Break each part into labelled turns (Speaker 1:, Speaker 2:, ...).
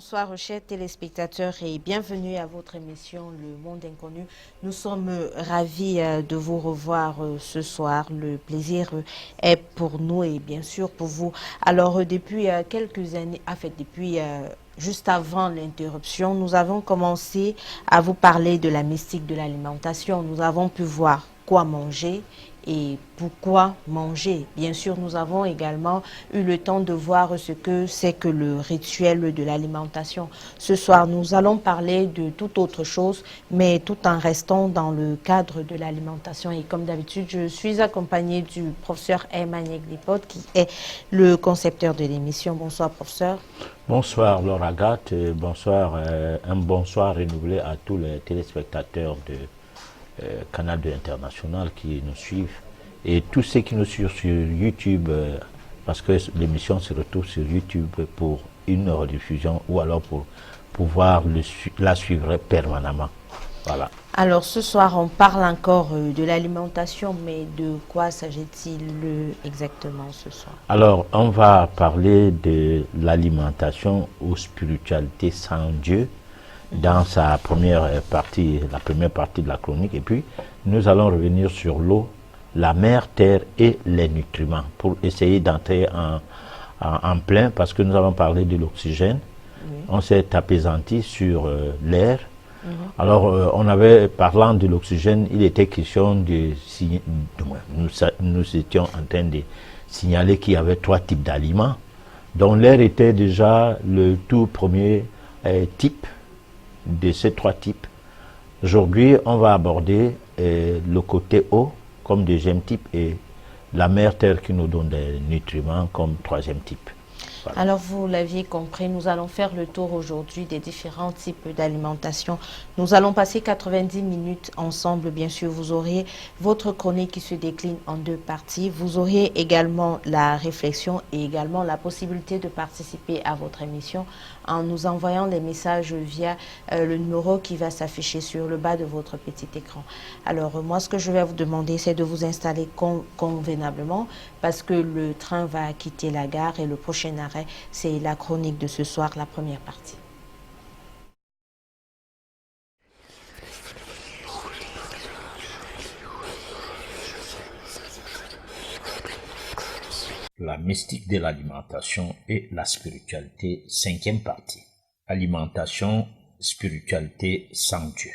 Speaker 1: Bonsoir chers téléspectateurs et bienvenue à votre émission Le Monde Inconnu. Nous sommes ravis de vous revoir ce soir. Le plaisir est pour nous et bien sûr pour vous. Alors depuis quelques années, en fait depuis juste avant l'interruption, nous avons commencé à vous parler de la mystique de l'alimentation. Nous avons pu voir quoi manger et pourquoi manger. Bien sûr, nous avons également eu le temps de voir ce que c'est que le rituel de l'alimentation. Ce soir, nous allons parler de toute autre chose, mais tout en restant dans le cadre de l'alimentation. Et comme d'habitude, je suis accompagnée du professeur Emmanuel Glipote, qui est le concepteur de l'émission. Bonsoir, professeur.
Speaker 2: Bonsoir Laura Gatt, bonsoir, un bonsoir renouvelé à tous les téléspectateurs de Canal 2 International qui nous suivent et tous ceux qui nous suivent sur YouTube, parce que l'émission se retrouve sur YouTube pour une rediffusion ou alors pour pouvoir la suivre permanemment. Voilà.
Speaker 1: Alors ce soir, on parle encore de l'alimentation, mais de quoi s'agit-il exactement ce soir?
Speaker 2: Alors, on va parler de l'alimentation ou spiritualité sans Dieu dans sa première partie, la première partie de la chronique. Et puis, nous allons revenir sur l'eau, la mer, terre et les nutriments pour essayer d'entrer en plein parce que nous avons parlé de l'oxygène. Oui. On s'est apaisanti sur l'air. Alors, on avait, parlant de l'oxygène, il était question nous étions en train de signaler qu'il y avait 3 types d'aliments, dont l'air était déjà le tout premier type de ces 3 types. Aujourd'hui, on va aborder le côté eau comme deuxième type et la mer terre qui nous donne des nutriments comme troisième type.
Speaker 1: Voilà. Alors vous l'aviez compris, nous allons faire le tour aujourd'hui des différents types d'alimentation. Nous allons passer 90 minutes ensemble. Bien sûr, vous aurez votre chronique qui se décline en 2 parties. Vous aurez également la réflexion et également la possibilité de participer à votre émission en nous envoyant des messages via le numéro qui va s'afficher sur le bas de votre petit écran. Alors moi, ce que je vais vous demander, c'est de vous installer convenablement parce que le train va quitter la gare et le prochain arrêt, c'est la chronique de ce soir, la première partie.
Speaker 2: La mystique de l'alimentation et la spiritualité, 5e partie. Alimentation, spiritualité sans Dieu.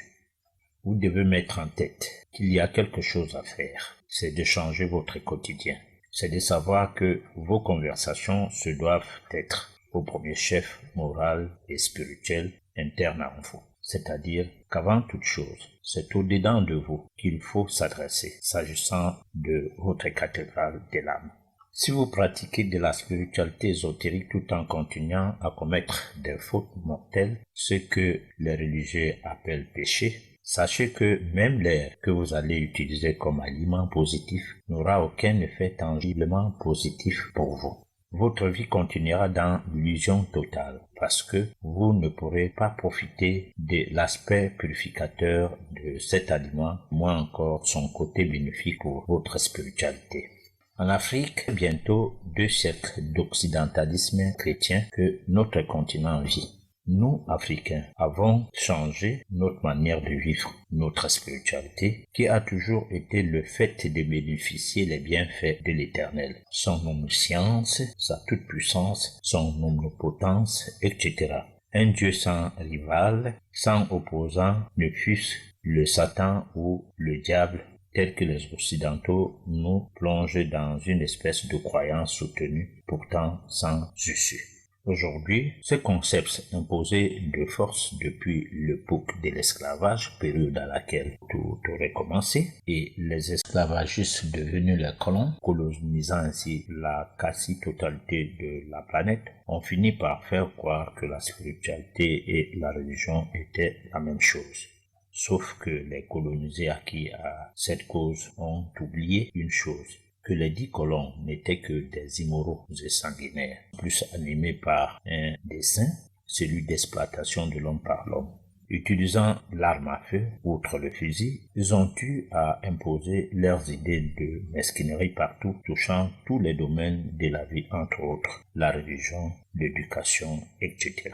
Speaker 2: Vous devez mettre en tête qu'il y a quelque chose à faire. C'est de changer votre quotidien. C'est de savoir que vos conversations se doivent être au premier chef moral et spirituel interne à vous. C'est-à-dire qu'avant toute chose, c'est au-dedans de vous qu'il faut s'adresser, s'agissant de votre cathédrale de l'âme. Si vous pratiquez de la spiritualité ésotérique tout en continuant à commettre des fautes mortelles, ce que les religieux appellent péché, sachez que même l'air que vous allez utiliser comme aliment positif n'aura aucun effet tangiblement positif pour vous. Votre vie continuera dans l'illusion totale parce que vous ne pourrez pas profiter de l'aspect purificateur de cet aliment, moins encore son côté bénéfique pour votre spiritualité. En Afrique, bientôt 2 siècles d'occidentalisme chrétien que notre continent vit. Nous, Africains, avons changé notre manière de vivre, notre spiritualité, qui a toujours été le fait de bénéficier les bienfaits de l'Éternel, son omniscience, sa toute-puissance, son omnipotence, etc. Un Dieu sans rival, sans opposant, ne fût-ce le Satan ou le diable, tels que les Occidentaux nous plongent dans une espèce de croyance soutenue, pourtant sans issue. Aujourd'hui, ce concept imposé de force depuis l'époque de l'esclavage, période à laquelle tout aurait commencé, et les esclavagistes devenus les colons, colonisant ainsi la quasi-totalité de la planète, ont fini par faire croire que la spiritualité et la religion étaient la même chose. Sauf que les colonisés acquis à cette cause ont oublié une chose, que les 10 colons n'étaient que des immoraux et sanguinaires, plus animés par un dessein, celui d'exploitation de l'homme par l'homme. Utilisant l'arme à feu, outre le fusil, ils ont eu à imposer leurs idées de mesquinerie partout, touchant tous les domaines de la vie, entre autres la religion, l'éducation, etc.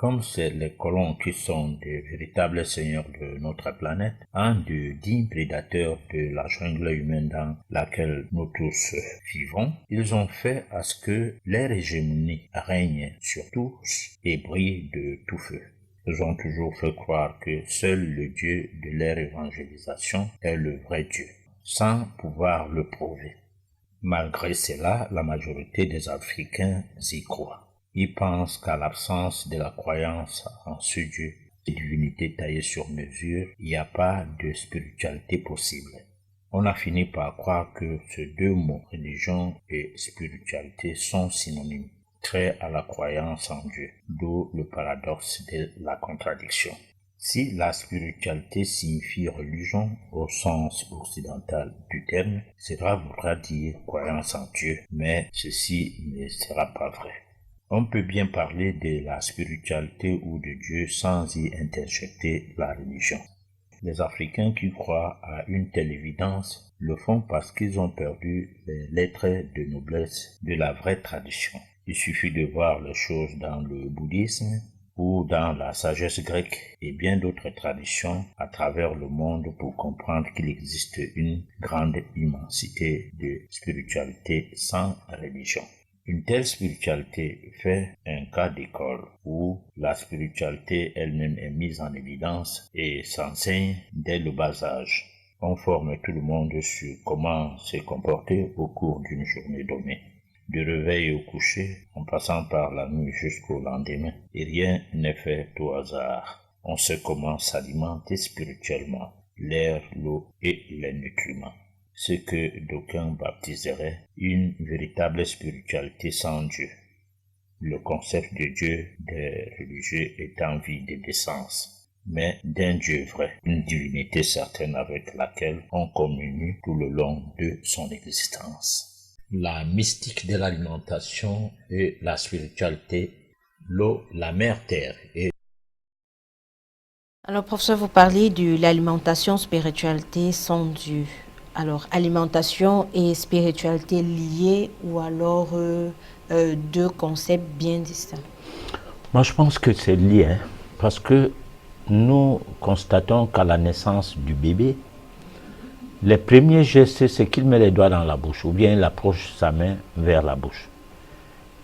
Speaker 2: Comme c'est les colons qui sont des véritables seigneurs de notre planète, un de 10 prédateurs de la jungle humaine dans laquelle nous tous vivons, ils ont fait à ce que leur hégémonie règne sur tous et brille de tout feu. Ils ont toujours fait croire que seul le Dieu de leur évangélisation est le vrai Dieu, sans pouvoir le prouver. Malgré cela, la majorité des Africains y croient. Ils pensent qu'à l'absence de la croyance en ce Dieu, cette divinité taillée sur mesure, il n'y a pas de spiritualité possible. On a fini par croire que ces deux mots, religion et spiritualité, sont synonymes, traits à la croyance en Dieu, d'où le paradoxe de la contradiction. Si la spiritualité signifie religion au sens occidental du terme, cela voudra dire croyance en Dieu, mais ceci ne sera pas vrai. On peut bien parler de la spiritualité ou de Dieu sans y interjeter la religion. Les Africains qui croient à une telle évidence le font parce qu'ils ont perdu les lettres de noblesse de la vraie tradition. Il suffit de voir les choses dans le bouddhisme ou dans la sagesse grecque et bien d'autres traditions à travers le monde pour comprendre qu'il existe une grande immensité de spiritualité sans religion. Une telle spiritualité fait un cas d'école où la spiritualité elle-même est mise en évidence et s'enseigne dès le bas âge. On forme tout le monde sur comment se comporter au cours d'une journée donnée. Du réveil au coucher, en passant par la nuit jusqu'au lendemain, et rien n'est fait au hasard. On sait comment s'alimenter spirituellement, l'air, l'eau et les nutriments. Ce que d'aucuns baptiseraient une véritable spiritualité sans Dieu. Le concept de Dieu des religieux étant vide d'essence, mais d'un Dieu vrai, une divinité certaine avec laquelle on communie tout le long de son existence. La mystique de l'alimentation et la spiritualité, l'eau, la mère terre et
Speaker 1: Alors, professeur, vous parlez de l'alimentation, spiritualité sont dues. Alors, alimentation et spiritualité liées ou alors deux concepts bien distincts?
Speaker 3: Moi, je pense que c'est lié, parce que nous constatons qu'à la naissance du bébé, les premiers gestes, c'est qu'il met les doigts dans la bouche, ou bien il approche sa main vers la bouche.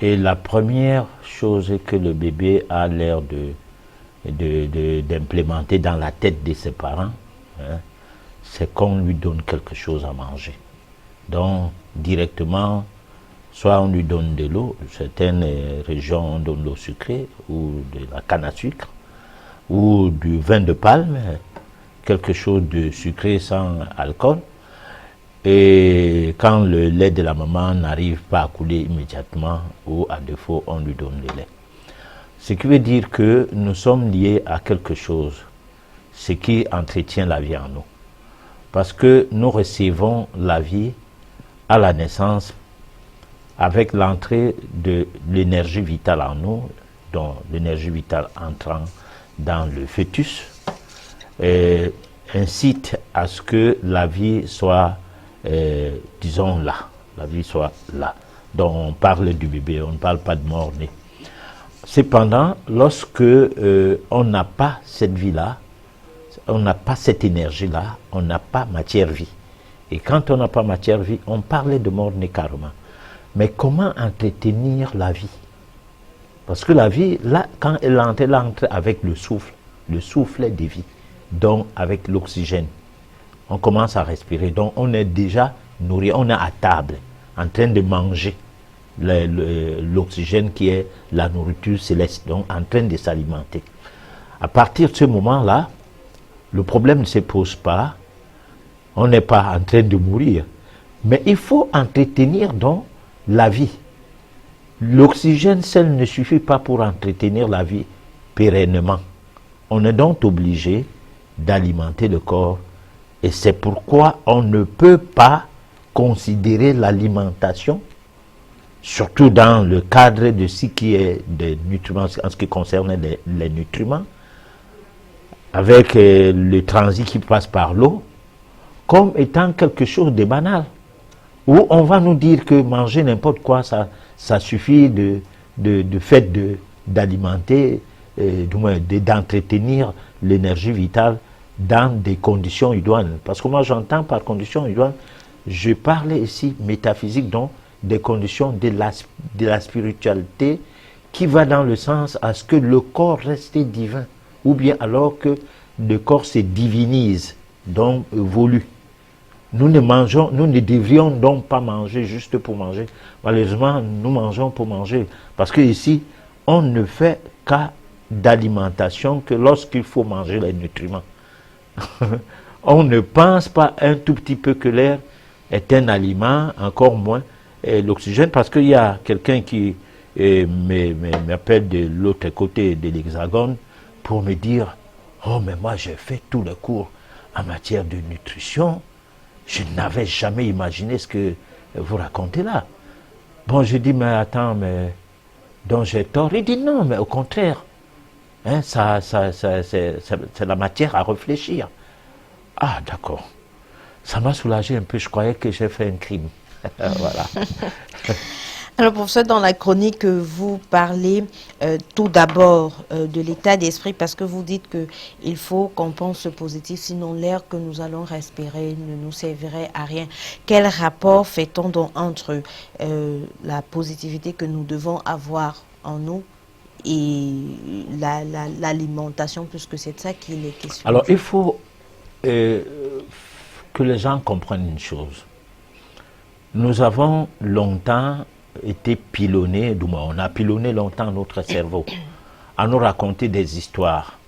Speaker 3: Et la première chose que le bébé a l'air d'implémenter dans la tête de ses parents, c'est qu'on lui donne quelque chose à manger. Donc, directement, soit on lui donne de l'eau, certaines régions on donne l'eau sucrée, ou de la canne à sucre, ou du vin de palme, quelque chose de sucré sans alcool. Et quand le lait de la maman n'arrive pas à couler immédiatement, ou à défaut, on lui donne le lait. Ce qui veut dire que nous sommes liés à quelque chose, ce qui entretient la vie en nous. Parce que nous recevons la vie à la naissance avec l'entrée de l'énergie vitale en nous, donc l'énergie vitale entrant dans le fœtus, incite à ce que la vie soit, disons, là. La vie soit là. Donc on parle du bébé, on ne parle pas de mort-né. Cependant, lorsque on n'a pas cette vie-là, on n'a pas cette énergie-là, on n'a pas matière-vie. Et quand on n'a pas matière-vie, on parlait de mort-né carrément. Mais comment entretenir la vie? Parce que la vie, là, quand elle entre avec le souffle de vie, donc avec l'oxygène. On commence à respirer, donc on est déjà nourri, on est à table, en train de manger l'oxygène qui est la nourriture céleste, donc en train de s'alimenter. À partir de ce moment-là, le problème ne se pose pas, on n'est pas en train de mourir, mais il faut entretenir donc la vie. L'oxygène seul ne suffit pas pour entretenir la vie pérennement. On est donc obligé d'alimenter le corps et c'est pourquoi on ne peut pas considérer l'alimentation, surtout dans le cadre de ce qui est des nutriments, en ce qui concerne les nutriments, avec le transit qui passe par l'eau, comme étant quelque chose de banal. Où on va nous dire que manger n'importe quoi, ça suffit de fait d'alimenter d'entretenir l'énergie vitale dans des conditions idoines. Parce que moi j'entends par conditions idoines, je parle ici métaphysique, donc des conditions de la spiritualité qui va dans le sens à ce que le corps reste divin, ou bien alors que le corps se divinise, donc évolue. Nous ne devrions donc pas manger juste pour manger. Malheureusement, nous mangeons pour manger. Parce que ici, on ne fait qu'à d'alimentation que lorsqu'il faut manger les nutriments. On ne pense pas un tout petit peu que l'air est un aliment, encore moins l'oxygène, parce qu'il y a quelqu'un qui m'appelle de l'autre côté de l'Hexagone pour me dire « Oh, mais moi j'ai fait tous les cours en matière de nutrition, je n'avais jamais imaginé ce que vous racontez là. » Bon, je dis « Mais attends, mais donc j'ai tort ?» Il dit « Non, mais au contraire, hein, c'est la matière à réfléchir. » Ah, d'accord. Ça m'a soulagé un peu, je croyais que j'ai fait un crime. Voilà.
Speaker 1: Alors, professeur, dans la chronique, vous parlez tout d'abord de l'état d'esprit parce que vous dites qu'il faut qu'on pense positif, sinon l'air que nous allons respirer ne nous servirait à rien. Quel rapport fait-on donc entre la positivité que nous devons avoir en nous et l'alimentation, puisque c'est de ça qu'il est question?
Speaker 3: Alors, il faut que les gens comprennent une chose. Nous avons longtemps été pilonnés, du moins on a pilonné longtemps notre cerveau à nous raconter des histoires.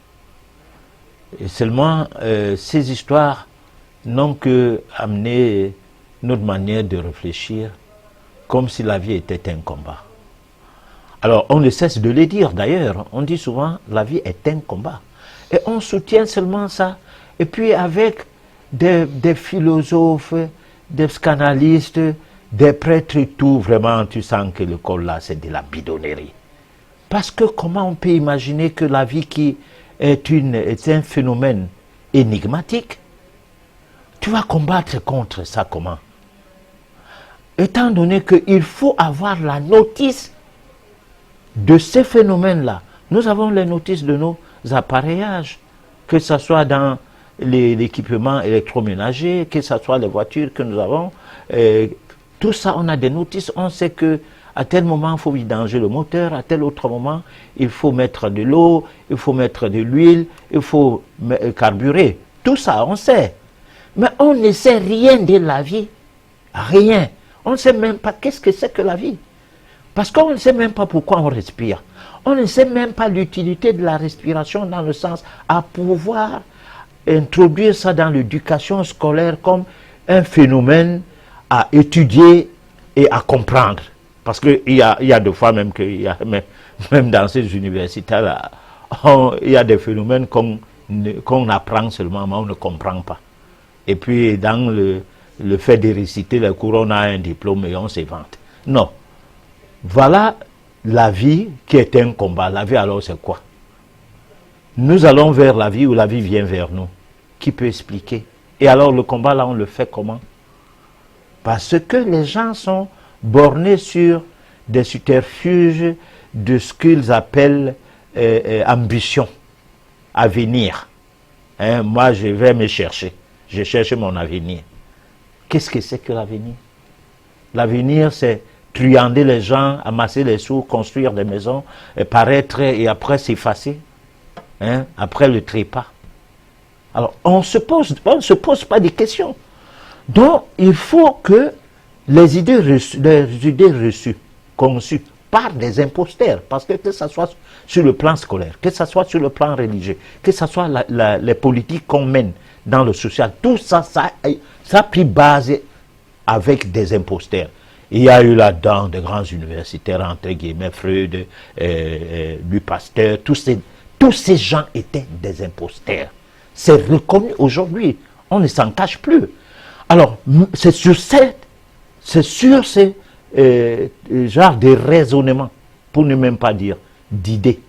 Speaker 3: Et seulement, ces histoires n'ont que amené notre manière de réfléchir comme si la vie était un combat. Alors, on ne cesse de le dire d'ailleurs. On dit souvent, la vie est un combat. Et on soutient seulement ça. Et puis avec des philosophes, des psychanalystes, des prêtres et tout, vraiment, tu sens que le col là, c'est de la bidonnerie. Parce que comment on peut imaginer que la vie qui est un phénomène énigmatique, tu vas combattre contre ça comment? Étant donné qu'il faut avoir la notice de ces phénomènes-là. Nous avons les notices de nos appareillages, que ce soit dans l'équipement électroménager, que ce soit les voitures que nous avons, tout ça, on a des notices, on sait que à tel moment, il faut vidanger le moteur, à tel autre moment, il faut mettre de l'eau, il faut mettre de l'huile, il faut carburer. Tout ça, on sait. Mais on ne sait rien de la vie. Rien. On ne sait même pas qu'est-ce que c'est que la vie. Parce qu'on ne sait même pas pourquoi on respire. On ne sait même pas l'utilité de la respiration dans le sens à pouvoir introduire ça dans l'éducation scolaire comme un phénomène à étudier et à comprendre. Parce qu'il y a des fois même même dans ces universités-là, il y a des phénomènes qu'on apprend seulement, mais on ne comprend pas. Et puis dans le fait de réciter les cours, on a un diplôme et on se vante. Non. Voilà la vie qui est un combat. La vie alors c'est quoi? Nous allons vers la vie ou la vie vient vers nous? Qui peut expliquer? Et alors le combat là on le fait comment? Parce que les gens sont bornés sur des subterfuges de ce qu'ils appellent ambition, avenir. Hein, moi je vais me chercher, je cherche mon avenir. Qu'est-ce que c'est que l'avenir? L'avenir c'est truander les gens, amasser les sous, construire des maisons, paraître et après s'effacer, hein, après le trépas. Alors on ne se pose pas des questions. Donc il faut que les idées reçues, conçues par des imposteurs, parce que ce soit sur le plan scolaire, que ce soit sur le plan religieux, que ce soit les politiques qu'on mène dans le social, tout ça, ça a pris base avec des imposteurs. Il y a eu là-dedans de grands universitaires, entre guillemets, Freud, Louis Pasteur, tous ces gens étaient des imposteurs. C'est reconnu aujourd'hui, on ne s'en cache plus. Alors, c'est sur ces genres de raisonnements, pour ne même pas dire d'idées,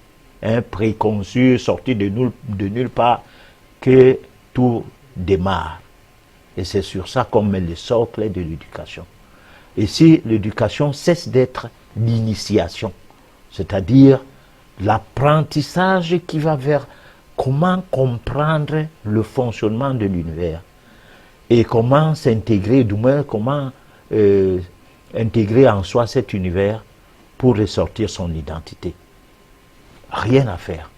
Speaker 3: hein, préconçues, sorties de nulle part, que tout démarre. Et c'est sur ça qu'on met le socle de l'éducation. Et si l'éducation cesse d'être l'initiation, c'est-à-dire l'apprentissage qui va vers comment comprendre le fonctionnement de l'univers et comment s'intégrer, du moins comment intégrer en soi cet univers pour ressortir son identité. Rien à faire.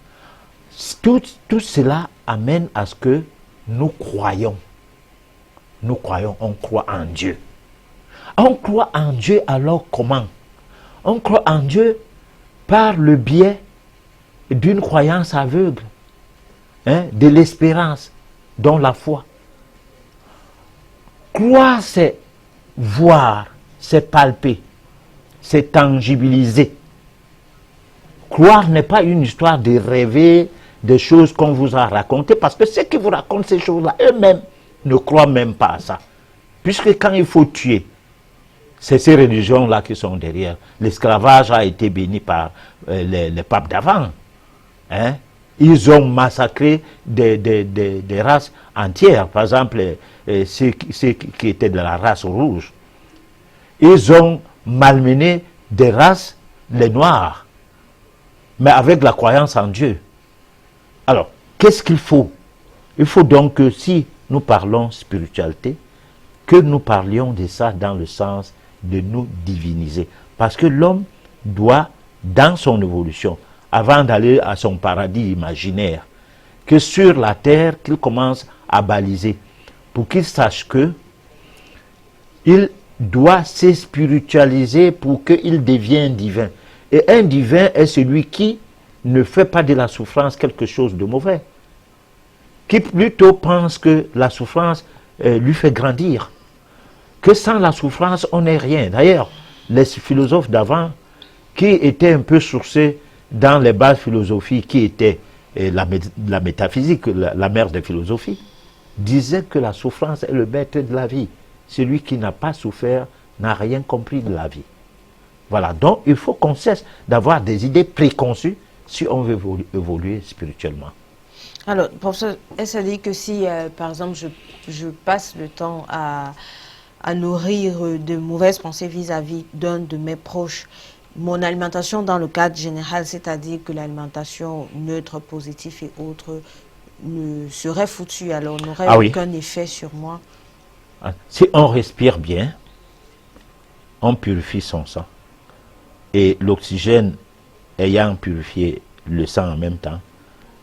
Speaker 3: Tout cela amène à ce que nous croyons. Nous croyons, on croit en Dieu. On croit en Dieu alors comment? On croit en Dieu par le biais d'une croyance aveugle, de l'espérance, dont la foi. Croire, c'est voir, c'est palper, c'est tangibiliser. Croire n'est pas une histoire de rêver des choses qu'on vous a racontées, parce que ceux qui vous racontent ces choses-là, eux-mêmes ne croient même pas à ça. Puisque quand il faut tuer, c'est ces religions-là qui sont derrière. L'esclavage a été béni par les papes d'avant. Ils ont massacré des races entières. Par exemple, ceux qui étaient de la race rouge. Ils ont malmené des races, les noirs, mais avec la croyance en Dieu. Alors, qu'est-ce qu'il faut? Il faut donc que si nous parlons spiritualité, que nous parlions de ça dans le sens de nous diviniser. Parce que l'homme doit, dans son évolution, avant d'aller à son paradis imaginaire, que sur la terre, qu'il commence à baliser, pour qu'il sache que il doit se spiritualiser pour qu'il devienne divin. Et un divin est celui qui ne fait pas de la souffrance quelque chose de mauvais, qui plutôt pense que la souffrance lui fait grandir, que sans la souffrance, on n'est rien. D'ailleurs, les philosophes d'avant, qui étaient un peu sourcés dans les bases philosophies, qui étaient la métaphysique, la mère des philosophies, disaient que la souffrance est le maître de la vie. Celui qui n'a pas souffert n'a rien compris de la vie. Voilà, donc il faut qu'on cesse d'avoir des idées préconçues si on veut évoluer spirituellement.
Speaker 1: Alors, professeur, est-ce à dire que si, par exemple, je passe le temps à nourrir de mauvaises pensées vis-à-vis d'un de mes proches, mon alimentation dans le cadre général, c'est-à-dire que l'alimentation neutre, positive et autres, ne serait foutue, alors n'aurait aucun effet sur moi?
Speaker 3: Si on respire bien, on purifie son sang. Et l'oxygène ayant purifié le sang en même temps,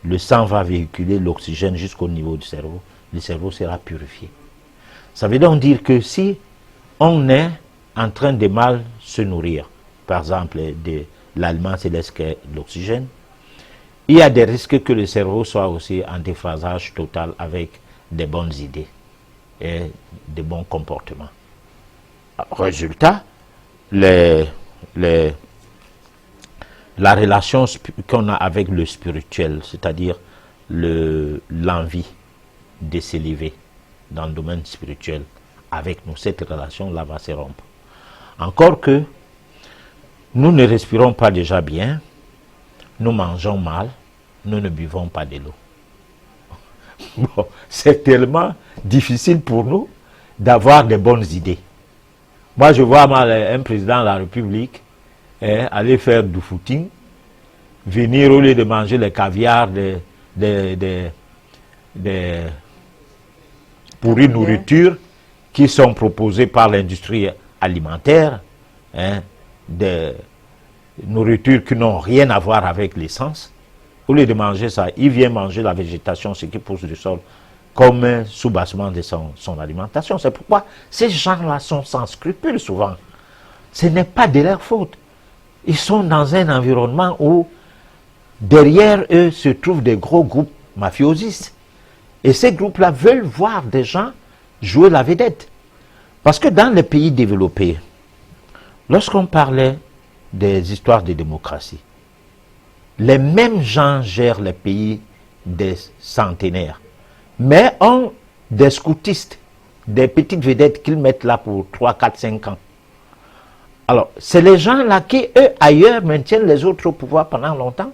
Speaker 3: le sang va véhiculer l'oxygène jusqu'au niveau du cerveau. Le cerveau sera purifié. Ça veut donc dire que si on est en train de mal se nourrir, par exemple de l'aliment céleste qui est l'oxygène, il y a des risques que le cerveau soit aussi en déphasage total avec des bonnes idées et des bons comportements. Résultat, la relation qu'on a avec le spirituel, c'est-à-dire l'envie de s'élever dans le domaine spirituel avec nous, cette relation-là va se rompre. Encore que nous ne respirons pas déjà bien, nous mangeons mal, nous ne buvons pas de l'eau. Bon, c'est tellement difficile pour nous d'avoir des bonnes idées. Moi, je vois mal un président de la République aller faire du footing, venir au lieu de manger les caviars des pourries nourritures qui sont proposées par l'industrie alimentaire, des nourritures qui n'ont rien à voir avec l'essence. Au lieu de manger ça, il vient manger la végétation, ce qui pousse du sol, comme un soubassement de son alimentation. C'est pourquoi ces gens-là sont sans scrupules souvent. Ce n'est pas de leur faute. Ils sont dans un environnement où derrière eux se trouvent des gros groupes mafiosistes. Et ces groupes-là veulent voir des gens jouer la vedette. Parce que dans les pays développés, lorsqu'on parlait des histoires de démocratie, les mêmes gens gèrent les pays des centenaires, mais ont des scoutistes, des petites vedettes qu'ils mettent là pour 3, 4, 5 ans. Alors, c'est les gens-là qui, eux, ailleurs, maintiennent les autres au pouvoir pendant longtemps,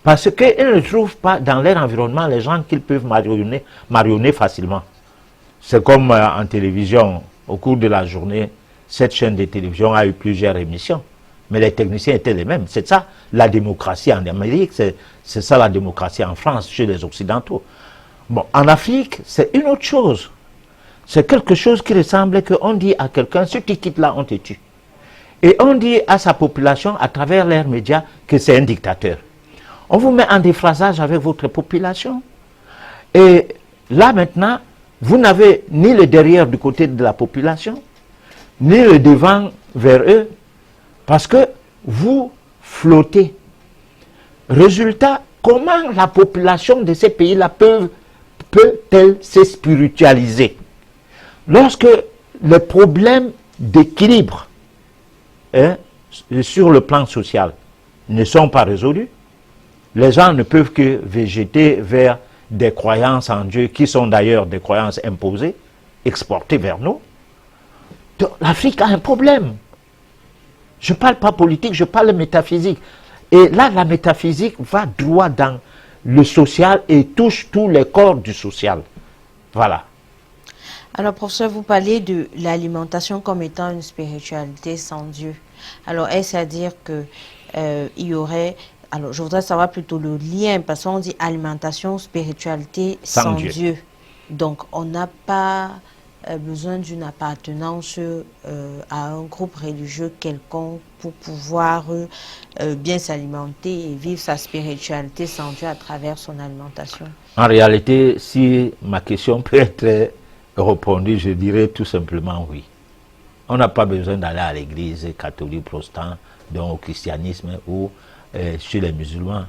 Speaker 3: parce qu'ils ne trouvent pas dans leur environnement les gens qu'ils peuvent marionner facilement. C'est comme en télévision, au cours de la journée, cette chaîne de télévision a eu plusieurs émissions. mais les techniciens étaient les mêmes. C'est ça la démocratie en Amérique, c'est ça la démocratie en France, chez les Occidentaux. Bon, en Afrique, c'est une autre chose. C'est quelque chose qui ressemble qu'on dit à quelqu'un, si tu quittes là, on te tue. Et on dit à sa population, à travers leurs médias, que c'est un dictateur. On vous met en déphasage avec votre population. Et là maintenant, vous n'avez ni le derrière du côté de la population, ni le devant vers eux, parce que vous flottez. Résultat, comment la population de ces pays-là peut-elle se spiritualiser? Lorsque les problèmes d'équilibre sur le plan social ne sont pas résolus, les gens ne peuvent que végéter vers des croyances en Dieu, qui sont d'ailleurs des croyances imposées, exportées vers nous. L'Afrique a un problème. Je ne parle pas politique, je parle métaphysique. Et là, la métaphysique va droit dans le social et touche tous les corps du social. Voilà.
Speaker 1: Alors, professeur, vous parlez de l'alimentation comme étant une spiritualité sans Dieu. Alors, est-ce à dire que il y aurait... Alors, je voudrais savoir plutôt le lien, parce qu'on dit alimentation, spiritualité sans Dieu. Donc, on n'a pas besoin d'une appartenance à un groupe religieux quelconque pour pouvoir bien s'alimenter et vivre sa spiritualité sans Dieu à travers son alimentation.
Speaker 3: En réalité, si ma question peut être répondue, je dirais tout simplement oui. On n'a pas besoin d'aller à l'église catholique, protestante, donc au christianisme ou chez les musulmans.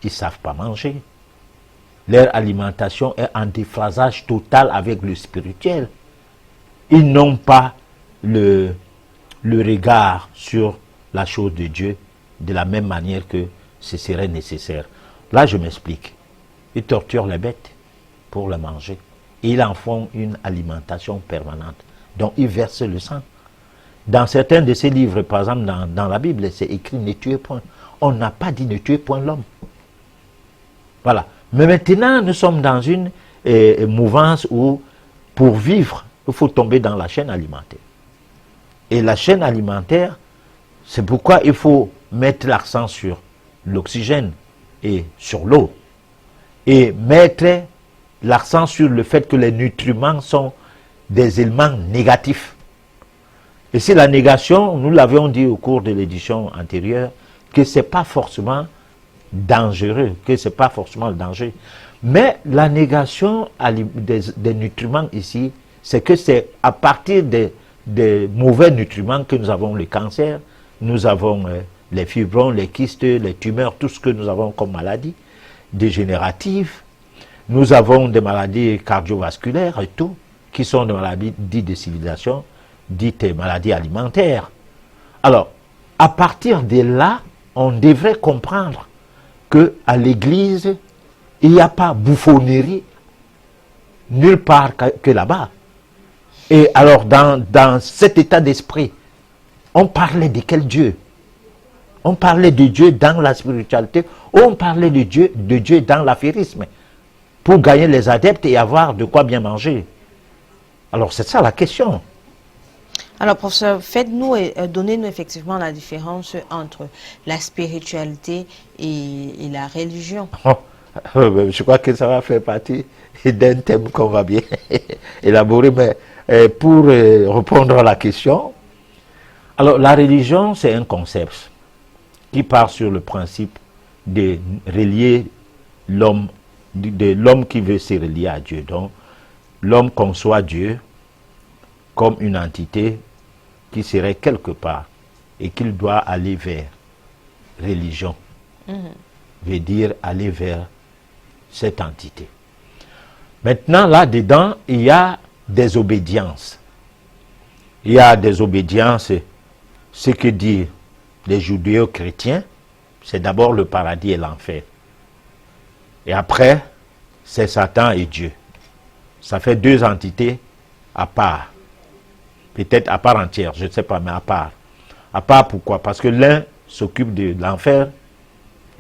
Speaker 3: Ils ne savent pas manger. Leur alimentation est en déphasage total avec le spirituel. Ils n'ont pas le regard sur la chose de Dieu de la même manière que ce serait nécessaire. Là, je m'explique. Ils torturent les bêtes pour les manger. Et ils en font une alimentation permanente. Donc, ils versent le sang. Dans certains de ces livres, par exemple, dans la Bible, c'est écrit « Ne tuez point ». On n'a pas dit « Ne tuez point l'homme ». Voilà. Mais maintenant, nous sommes dans une mouvance où, pour vivre, il faut tomber dans la chaîne alimentaire. Et la chaîne alimentaire, c'est pourquoi il faut mettre l'accent sur l'oxygène et sur l'eau. Et mettre l'accent sur le fait que les nutriments sont des éléments négatifs. Et c'est la négation, nous l'avions dit au cours de l'édition antérieure, que ce n'est pas forcément dangereux, que ce n'est pas forcément le danger. Mais la négation des nutriments ici, c'est que c'est à partir des mauvais nutriments que nous avons le cancer, nous avons les fibrons, les kystes, les tumeurs, tout ce que nous avons comme maladies dégénératives. Nous avons des maladies cardiovasculaires et tout, qui sont des maladies dites de civilisation, dites maladies alimentaires. Alors, à partir de là, on devrait comprendre qu'à l'église, il n'y a pas bouffonnerie nulle part que là-bas. Et alors, dans cet état d'esprit, on parlait de quel Dieu? On parlait de Dieu dans la spiritualité, ou on parlait de Dieu dans l'affairisme, pour gagner les adeptes et avoir de quoi bien manger. Alors, c'est ça la question.
Speaker 1: Alors, professeur, faites-nous et donnez-nous effectivement la différence entre la spiritualité et la religion.
Speaker 3: Je crois que ça va faire partie d'un thème qu'on va bien élaborer, mais pour répondre à la question, alors la religion, c'est un concept qui part sur le principe de relier l'homme, de l'homme qui veut se relier à Dieu. Donc, l'homme conçoit Dieu comme une entité qui serait quelque part et qu'il doit aller vers religion. Veut dire aller vers cette entité. Maintenant, là-dedans, il y a des obédiences. Il y a des obédiences, ce que disent les judéo-chrétiens, c'est d'abord le paradis et l'enfer. Et après, c'est Satan et Dieu. Ça fait deux entités à part. Peut-être à part entière, je ne sais pas, mais à part. À part pourquoi? Parce que l'un s'occupe de l'enfer,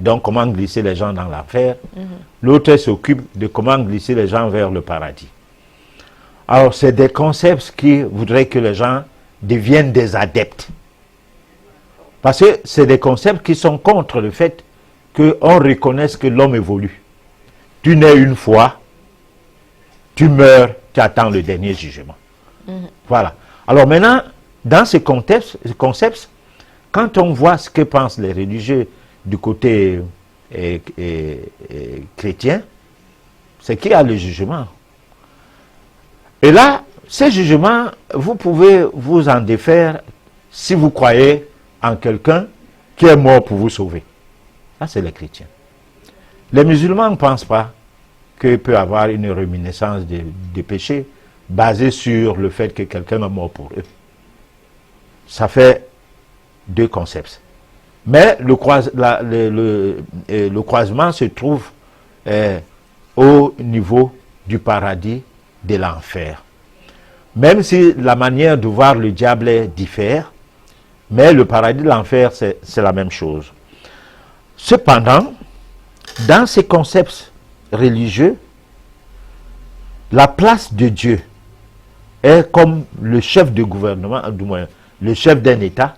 Speaker 3: donc comment glisser les gens dans l'enfer. L'autre s'occupe de comment glisser les gens vers le paradis. Alors, c'est des concepts qui voudraient que les gens deviennent des adeptes. Parce que c'est des concepts qui sont contre le fait qu'on reconnaisse que l'homme évolue. Tu nais une fois, tu meurs, tu attends le dernier jugement. Voilà. Alors maintenant, dans ces concepts, quand on voit ce que pensent les religieux du côté chrétien, c'est qu'il y a le jugement. Et là, ces jugements, vous pouvez vous en défaire si vous croyez en quelqu'un qui est mort pour vous sauver. Ça, c'est les chrétiens. Les musulmans ne pensent pas qu'il peut y avoir une réminiscence de péché basée sur le fait que quelqu'un est mort pour eux. Ça fait deux concepts. Mais le croisement se trouve au niveau du paradis, de l'enfer. Même si la manière de voir le diable diffère, mais le paradis et l'enfer, c'est la même chose. Cependant, dans ces concepts religieux, la place de Dieu est comme le chef de gouvernement, du moins le chef d'un État,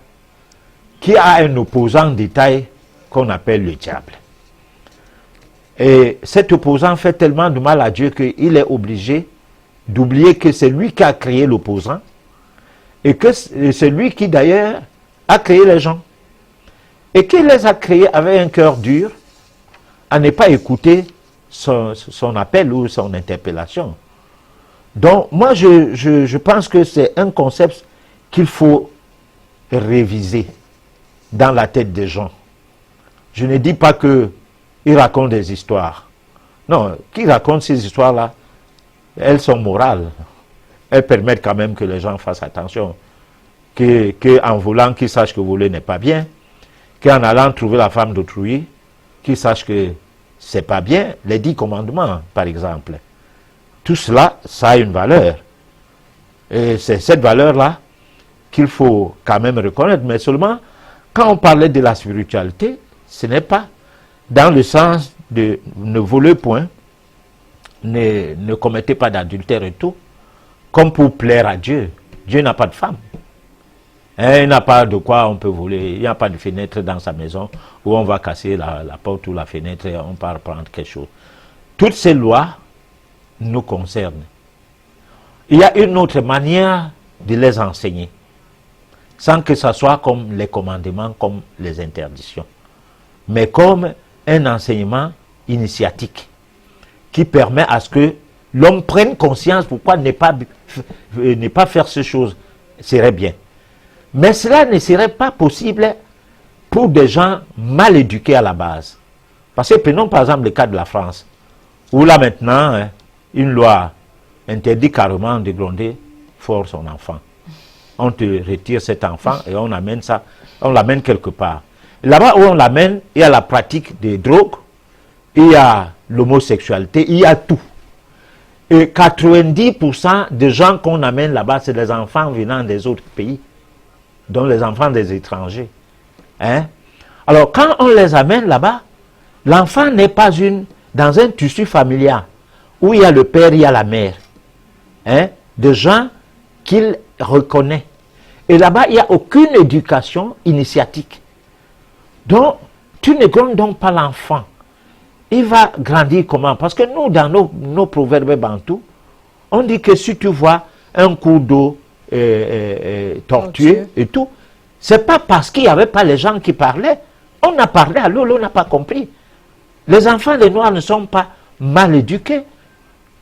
Speaker 3: qui a un opposant de taille qu'on appelle le diable. Et cet opposant fait tellement de mal à Dieu qu'il est obligé d'oublier que c'est lui qui a créé l'opposant et que c'est lui qui d'ailleurs a créé les gens et qu'il les a créés avec un cœur dur à ne pas écouter son appel ou son interpellation. Donc moi je pense que c'est un concept qu'il faut réviser dans la tête des gens. Je ne dis pas qu'ils racontent des histoires. Non, qui racontent ces histoires-là, elles sont morales. Elles permettent quand même que les gens fassent attention. Qu'en volant, qu'ils sachent que voler n'est pas bien. Qu'en allant trouver la femme d'autrui, qu'ils sachent que c'est pas bien. Les 10 commandements, par exemple. Tout cela, ça a une valeur. Et c'est cette valeur-là qu'il faut quand même reconnaître. Mais seulement, quand on parlait de la spiritualité, ce n'est pas dans le sens de ne voler point, ne commettez pas d'adultère et tout, comme pour plaire à Dieu. Dieu n'a pas de femme. Il n'a pas de quoi on peut voler. Il n'y a pas de fenêtre dans sa maison où on va casser la porte ou la fenêtre et on part prendre quelque chose. Toutes ces lois nous concernent. Il y a une autre manière de les enseigner, sans que ce soit comme les commandements, comme les interdictions, mais comme un enseignement initiatique qui permet à ce que l'homme prenne conscience pourquoi ne pas faire ces choses serait bien. Mais cela ne serait pas possible pour des gens mal éduqués à la base. Parce que prenons par exemple le cas de la France, où là maintenant, une loi interdit carrément de gronder fort son enfant. On te retire cet enfant et on l'amène quelque part. Là-bas où on l'amène, il y a la pratique des drogues, il y a l'homosexualité, il y a tout. Et 90% des gens qu'on amène là-bas, c'est des enfants venant des autres pays, dont les enfants des étrangers. Alors quand on les amène là-bas, l'enfant n'est pas dans un tissu familial, où il y a le père, il y a la mère. De gens qu'il reconnaît. Et là-bas, il n'y a aucune éducation initiatique. Donc, tu ne grondes donc pas l'enfant. Il va grandir comment? Parce que nous, dans nos proverbes bantous, on dit que si tu vois un cours d'eau tortueux et tout, c'est pas parce qu'il n'y avait pas les gens qui parlaient. On a parlé à l'eau, l'eau n'a pas compris. Les enfants des Noirs ne sont pas mal éduqués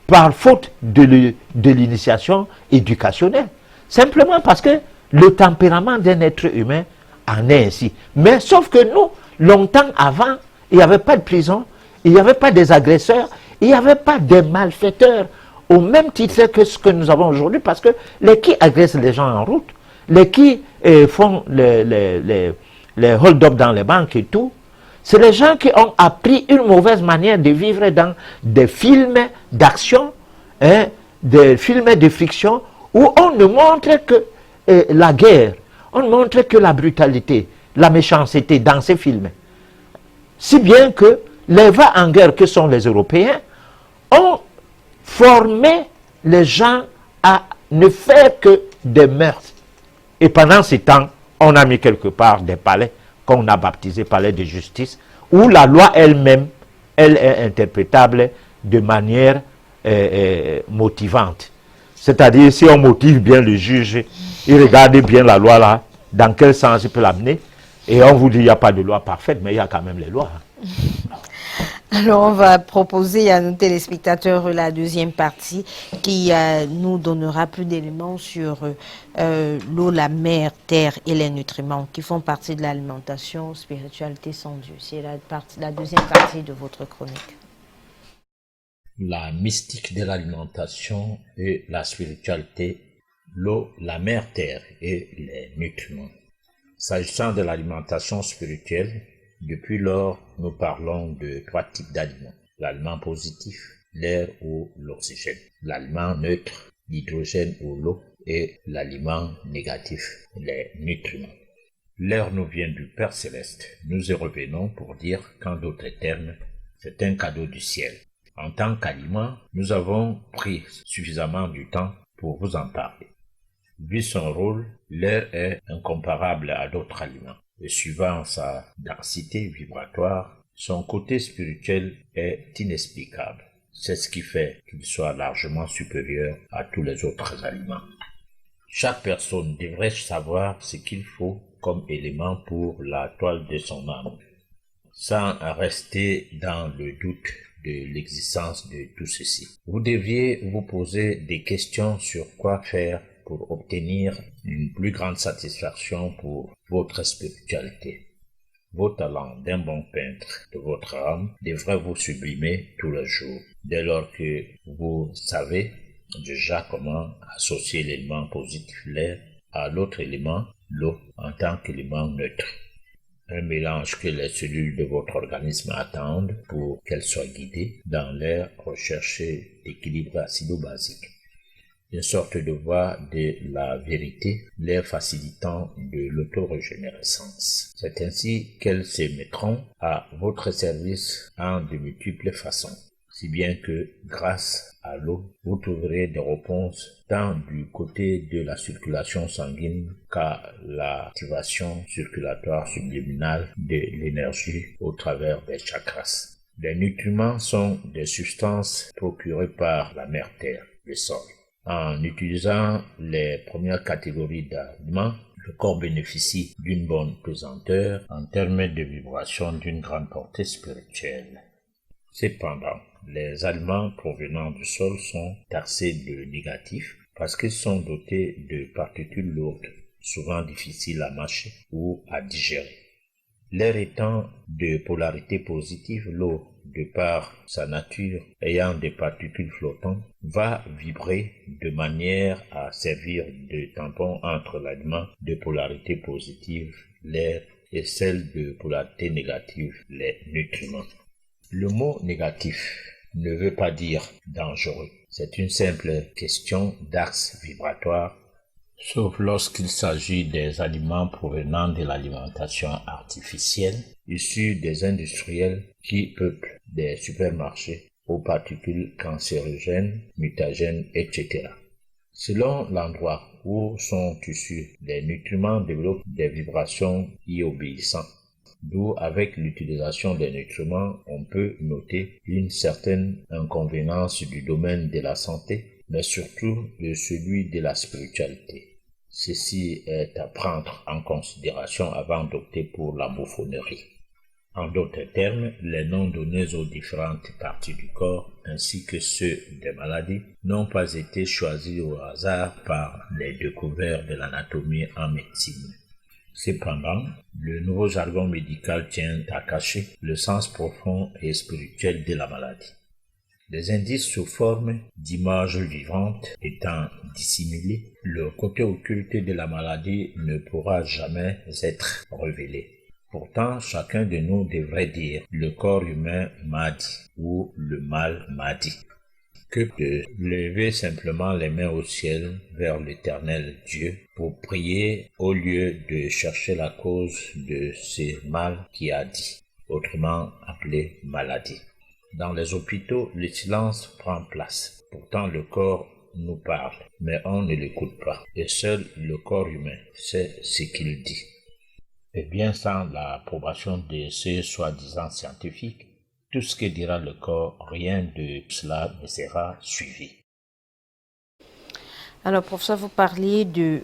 Speaker 3: par faute de l'initiation éducationnelle. Simplement parce que le tempérament d'un être humain en est ainsi. Mais sauf que nous, longtemps avant, il n'y avait pas de prison, il n'y avait pas des agresseurs, il n'y avait pas des malfaiteurs au même titre que ce que nous avons aujourd'hui, parce que les qui agressent les gens en route, les qui font les hold-up dans les banques et tout, c'est les gens qui ont appris une mauvaise manière de vivre dans des films d'action, des films de fiction, où on ne montre que la guerre, on ne montre que la brutalité, la méchanceté dans ces films. Si bien que les va en guerre que sont les Européens ont formé les gens à ne faire que des meurtres. Et pendant ce temps, on a mis quelque part des palais qu'on a baptisés palais de justice, où la loi elle-même, elle est interprétable de manière motivante. C'est-à-dire, si on motive bien le juge, il regarde bien la loi là, dans quel sens il peut l'amener, et on vous dit qu'il n'y a pas de loi parfaite, mais il y a quand même les lois.
Speaker 1: Alors, on va proposer à nos téléspectateurs la deuxième partie qui nous donnera plus d'éléments sur l'eau, la mer, terre et les nutriments qui font partie de l'alimentation, spiritualité sans Dieu. C'est la deuxième partie de votre chronique.
Speaker 2: La mystique de l'alimentation et la spiritualité, l'eau, la mer, terre et les nutriments. S'agissant de l'alimentation spirituelle, depuis lors, nous parlons de 3 types d'aliments. L'aliment positif, l'air ou l'oxygène. L'aliment neutre, l'hydrogène ou l'eau. Et l'aliment négatif, les nutriments. L'air nous vient du Père Céleste. Nous y revenons pour dire qu'en d'autres termes, c'est un cadeau du ciel. En tant qu'aliment, nous avons pris suffisamment du temps pour vous en parler. Vu son rôle, l'air est incomparable à d'autres aliments. Et suivant sa densité vibratoire, son côté spirituel est inexplicable. C'est ce qui fait qu'il soit largement supérieur à tous les autres aliments. Chaque personne devrait savoir ce qu'il faut comme élément pour la toile de son âme, sans rester dans le doute de l'existence de tout ceci. Vous deviez vous poser des questions sur quoi faire pour obtenir une plus grande satisfaction pour votre spiritualité. Vos talents d'un bon peintre de votre âme devraient vous sublimer tous les jours, dès lors que vous savez déjà comment associer l'élément positif, l'air, à l'autre élément, l'eau, en tant qu'élément neutre. Un mélange que les cellules de votre organisme attendent pour qu'elles soient guidées dans l'air recherché d'équilibre acido-basique. Une sorte de voie de la vérité, l'air facilitant de l'autorégénérescence. C'est ainsi qu'elles se mettront à votre service en de multiples façons, si bien que, grâce à l'eau, vous trouverez des réponses tant du côté de la circulation sanguine qu'à l'activation circulatoire subliminale de l'énergie au travers des chakras. Les nutriments sont des substances procurées par la mère terre, le sol. En utilisant les premières catégories d'aliments, le corps bénéficie d'une bonne pesanteur en termes de vibration d'une grande portée spirituelle. Cependant, les aliments provenant du sol sont taxés de négatifs parce qu'ils sont dotés de particules lourdes, souvent difficiles à mâcher ou à digérer. L'air étant de polarité positive, l'eau, de par sa nature ayant des particules flottantes, va vibrer de manière à servir de tampon entre l'aliment de polarité positive, l'air, et celle de polarité négative, les nutriments. Le mot négatif ne veut pas dire dangereux. C'est une simple question d'axe vibratoire, sauf lorsqu'il s'agit des aliments provenant de l'alimentation artificielle, issus des industriels qui peuplent des supermarchés aux particules cancérigènes, mutagènes, etc. Selon l'endroit où sont issus les nutriments développent des vibrations y obéissant. D'où, avec l'utilisation des nutriments, on peut noter une certaine inconvénience du domaine de la santé, mais surtout de celui de la spiritualité. Ceci est à prendre en considération avant d'opter pour la bouffonnerie. En d'autres termes, les noms donnés aux différentes parties du corps, ainsi que ceux des maladies, n'ont pas été choisis au hasard par les découvertes de l'anatomie en médecine. Cependant, le nouveau jargon médical tient à cacher le sens profond et spirituel de la maladie. Les indices sous forme d'images vivantes étant dissimulés, le côté occulte de la maladie ne pourra jamais être révélé. Pourtant, chacun de nous devrait dire « le corps humain m'a dit » ou « le mal m'a dit ». Que de lever simplement les mains au ciel vers l'Éternel Dieu pour prier au lieu de chercher la cause de ce mal qui a dit, autrement appelé maladie. Dans les hôpitaux, le silence prend place. Pourtant, le corps nous parle, mais on ne l'écoute pas. Et seul le corps humain sait ce qu'il dit. Et bien sans l'approbation de ces soi-disant scientifiques, tout ce que dira le corps, rien de cela ne sera suivi.
Speaker 1: Alors, professeur, vous parliez de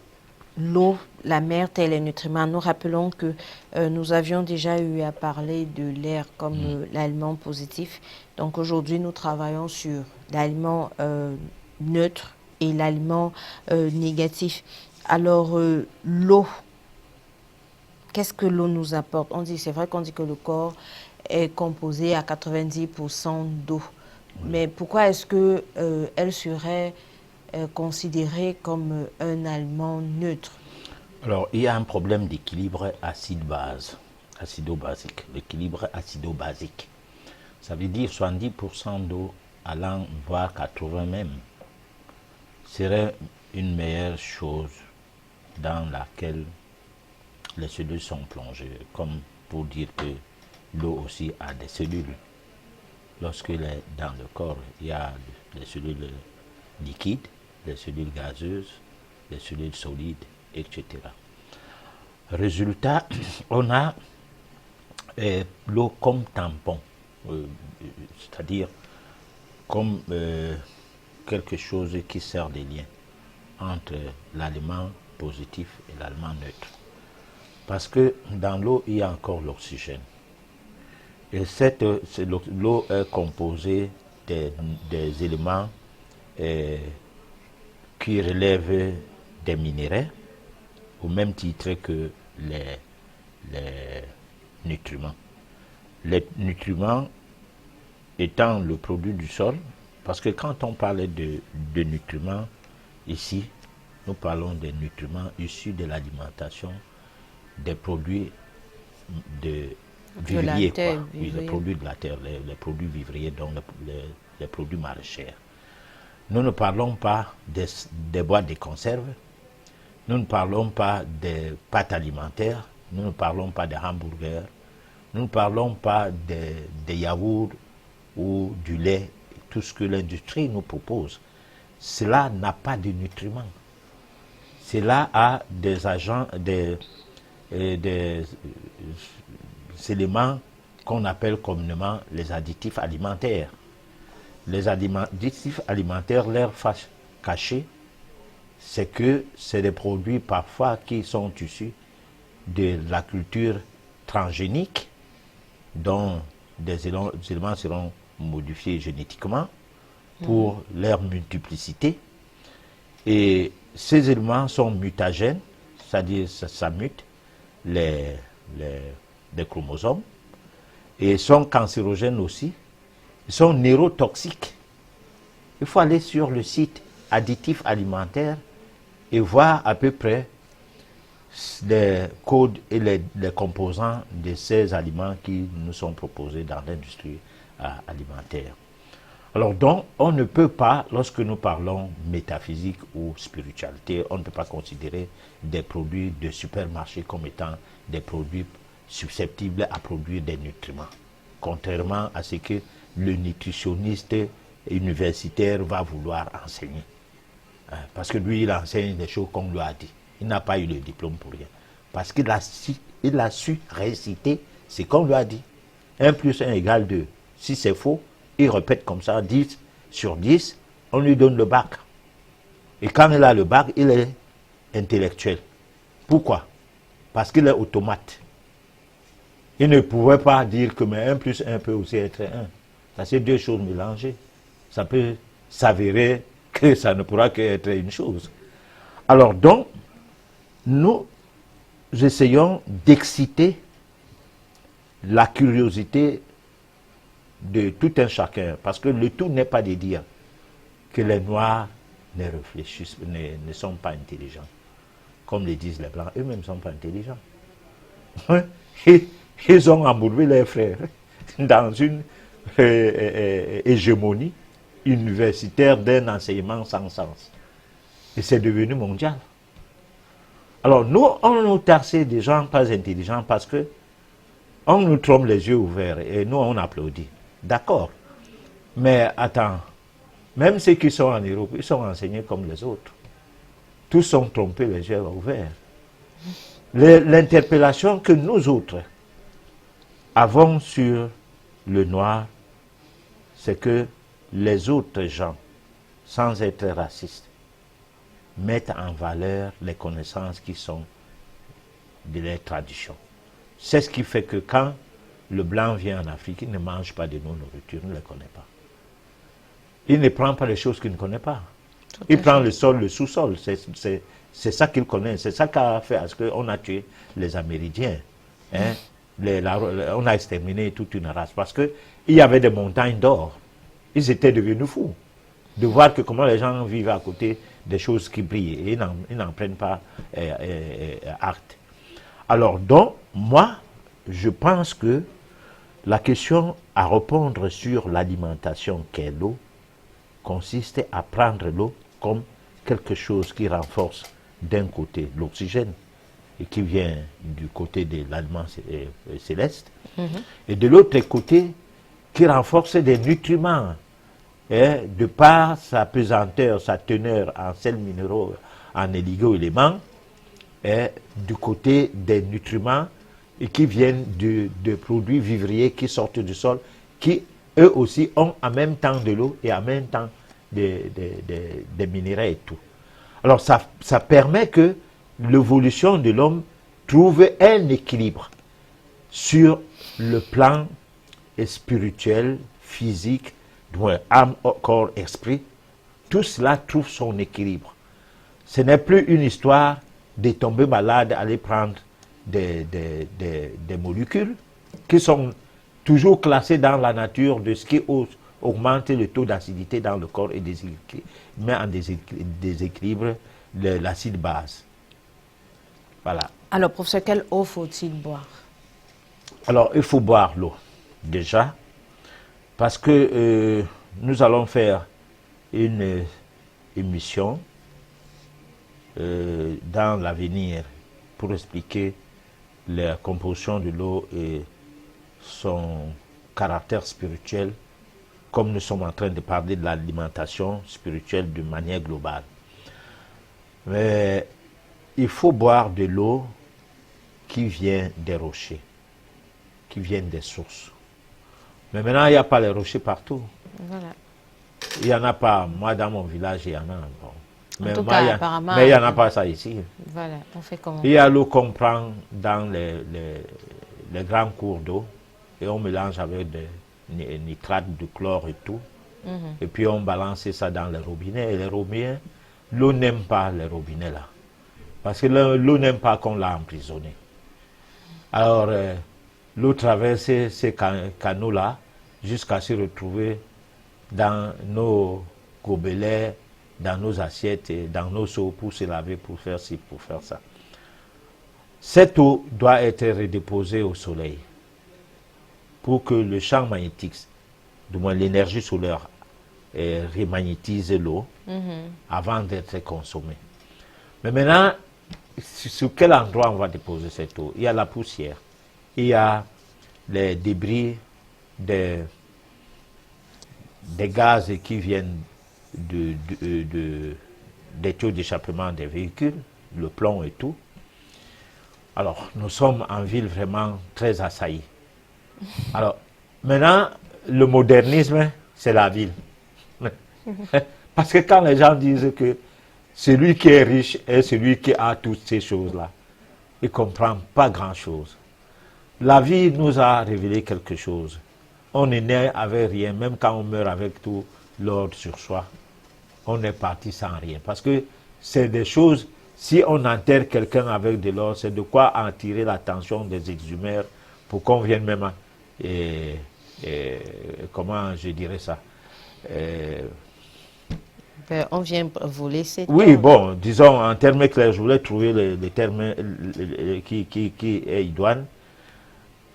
Speaker 1: l'eau, la mer, tels les nutriments. Nous rappelons que nous avions déjà eu à parler de l'air comme l'aliment positif. Donc aujourd'hui, nous travaillons sur l'aliment neutre et l'aliment négatif. Alors, l'eau, qu'est-ce que l'eau nous apporte? C'est vrai qu'on dit que le corps est composé à 90% d'eau. Mais pourquoi est-ce que elle serait considérée comme un aliment neutre?
Speaker 3: Alors, il y a un problème d'équilibre acide-base, acido-basique, l'équilibre acido-basique. Ça veut dire 70% d'eau allant voire 80 même serait une meilleure chose dans laquelle les cellules sont plongées, comme pour dire que l'eau aussi a des cellules. Lorsqu'elle est dans le corps, il y a des cellules liquides, des cellules gazeuses, des cellules solides, etc. Résultat, on a l'eau comme tampon, c'est-à-dire comme quelque chose qui sert de lien entre l'aliment positif et l'aliment neutre. Parce que dans l'eau, il y a encore l'oxygène. Et l'eau est composée des éléments qui relèvent des minéraux, au même titre que les nutriments. Les nutriments étant le produit du sol, parce que quand on parle de nutriments, ici, nous parlons des nutriments issus de l'alimentation, des produits vivriers, oui, les produits de la terre, les produits vivriers, donc les produits maraîchers. Nous ne parlons pas des boîtes de conserve, nous ne parlons pas des pâtes alimentaires, nous ne parlons pas des hamburgers, nous ne parlons pas des yaourts ou du lait, tout ce que l'industrie nous propose. Cela n'a pas de nutriments. Cela a des agents, des éléments qu'on appelle communément les additifs alimentaires. Les additifs alimentaires, leur face cachée, c'est que c'est des produits parfois qui sont issus de la culture transgénique, dont des éléments seront modifiés génétiquement pour leur multiplicité. Et ces éléments sont mutagènes, c'est-à-dire ça mute les chromosomes, et sont cancérogènes aussi, ils sont neurotoxiques. Il faut aller sur le site additifs alimentaires et voir à peu près les codes et les composants de ces aliments qui nous sont proposés dans l'industrie alimentaire. Alors donc, on ne peut pas, lorsque nous parlons métaphysique ou spiritualité, on ne peut pas considérer des produits de supermarché comme étant des produits susceptibles à produire des nutriments. Contrairement à ce que le nutritionniste universitaire va vouloir enseigner. Parce que lui, il enseigne des choses qu'on lui a dit. Il n'a pas eu le diplôme pour rien. Parce qu'il a su réciter ce qu'on lui a dit. 1 plus 1 égale 2. Si c'est faux, il répète comme ça, 10 sur 10, on lui donne le bac. Et quand il a le bac, il est intellectuel. Pourquoi? Parce qu'il est automate. Il ne pouvait pas dire que mais 1 plus 1 peut aussi être 1. Ça, c'est deux choses mélangées. Ça peut s'avérer que ça ne pourra qu'être une chose. Alors donc, nous essayons d'exciter la curiosité de tout un chacun, parce que le tout n'est pas de dire que les Noirs ne réfléchissent, ne sont pas intelligents. Comme le disent les Blancs, eux-mêmes ne sont pas intelligents. Ils ont embourbé leurs frères dans une hégémonie universitaire d'un enseignement sans sens. Et c'est devenu mondial. Alors nous, on nous taxait des gens pas intelligents parce que on nous trompe les yeux ouverts et nous, on applaudit. D'accord. Mais attends, même ceux qui sont en Europe, ils sont enseignés comme les autres. Tous sont trompés les yeux ouverts. L'interpellation que nous autres avons sur le noir, c'est que les autres gens, sans être racistes, mettent en valeur les connaissances qui sont de leur tradition. C'est ce qui fait que quand le blanc vient en Afrique, il ne mange pas de nos nourritures, il ne les connaît pas. Il ne prend pas les choses qu'il ne connaît pas. Il prend le sol, le sous-sol. C'est ça qu'il connaît. C'est ça qui a fait à ce qu'on a tué les Amérindiens. Hein? On a exterminé toute une race. Parce qu'il y avait des montagnes d'or. Ils étaient devenus fous de voir que comment les gens vivent à côté des choses qui brillent. Et ils n'en prennent pas acte. Alors, donc, moi, je pense que la question à répondre sur l'alimentation qu'est l'eau consiste à prendre l'eau comme quelque chose qui renforce d'un côté l'oxygène et qui vient du côté de l'aliment céleste, et de l'autre côté qui renforce des nutriments, de par sa pesanteur, sa teneur en sels minéraux, en oligo-éléments, du côté des nutriments et qui viennent de produits vivriers qui sortent du sol, qui eux aussi ont en même temps de l'eau et en même temps des minéraux et tout. Alors ça permet que l'évolution de l'homme trouve un équilibre sur le plan spirituel, physique, âme, corps, esprit. Tout cela trouve son équilibre. Ce n'est plus une histoire de tomber malade, aller prendre des molécules qui sont toujours classées dans la nature de ce qui augmente le taux d'acidité dans le corps et met en déséquilibre l'acide base. Voilà.
Speaker 1: Alors, professeur, quelle eau faut-il boire?
Speaker 3: Alors, il faut boire l'eau, déjà, parce que nous allons faire une émission dans l'avenir pour expliquer la composition de l'eau et son caractère spirituel, comme nous sommes en train de parler de l'alimentation spirituelle de manière globale. Mais il faut boire de l'eau qui vient des rochers, qui vient des sources. Mais maintenant, il n'y a pas les rochers partout.
Speaker 1: Voilà.
Speaker 3: Il n'y en a pas. Moi, dans mon village, il y en a. Bon. Mais
Speaker 1: tout cas, apparemment,
Speaker 3: il n'y en a pas ça ici.
Speaker 1: Voilà, on fait comment?
Speaker 3: Il y a l'eau qu'on prend dans les grands cours d'eau et on mélange avec des nitrates de chlore et tout. Et puis on balance ça dans les robinets. Et les robinets, l'eau n'aime pas les robinets là. Parce que l'eau n'aime pas qu'on l'a emprisonnée. Alors, l'eau traverse ces canaux là jusqu'à se retrouver dans nos gobelets, dans nos assiettes, et dans nos seaux pour se laver, pour faire ci, pour faire ça. Cette eau doit être redéposée au soleil pour que le champ magnétique, du moins l'énergie solaire, remagnétise l'eau avant d'être consommée. Mais maintenant, sur quel endroit on va déposer cette eau? Il y a la poussière, il y a les débris des gaz qui viennent des tuyaux d'échappement des véhicules, le plomb et tout. Alors, nous sommes en ville vraiment très assaillis. Alors, maintenant, le modernisme, c'est la ville. Parce que quand les gens disent que celui qui est riche est celui qui a toutes ces choses-là, ils ne comprennent pas grand-chose. La vie nous a révélé quelque chose. On est né avec rien, même quand on meurt avec tout l'ordre sur soi, on est parti sans rien. Parce que c'est des choses, si on enterre quelqu'un avec de l'or, c'est de quoi attirer l'attention des exhumeurs pour qu'on vienne même, comment je dirais ça,
Speaker 1: on vient voler cette
Speaker 3: oui,
Speaker 1: eau.
Speaker 3: bon, disons en termes clairs, je voulais trouver les termes qui est idoine.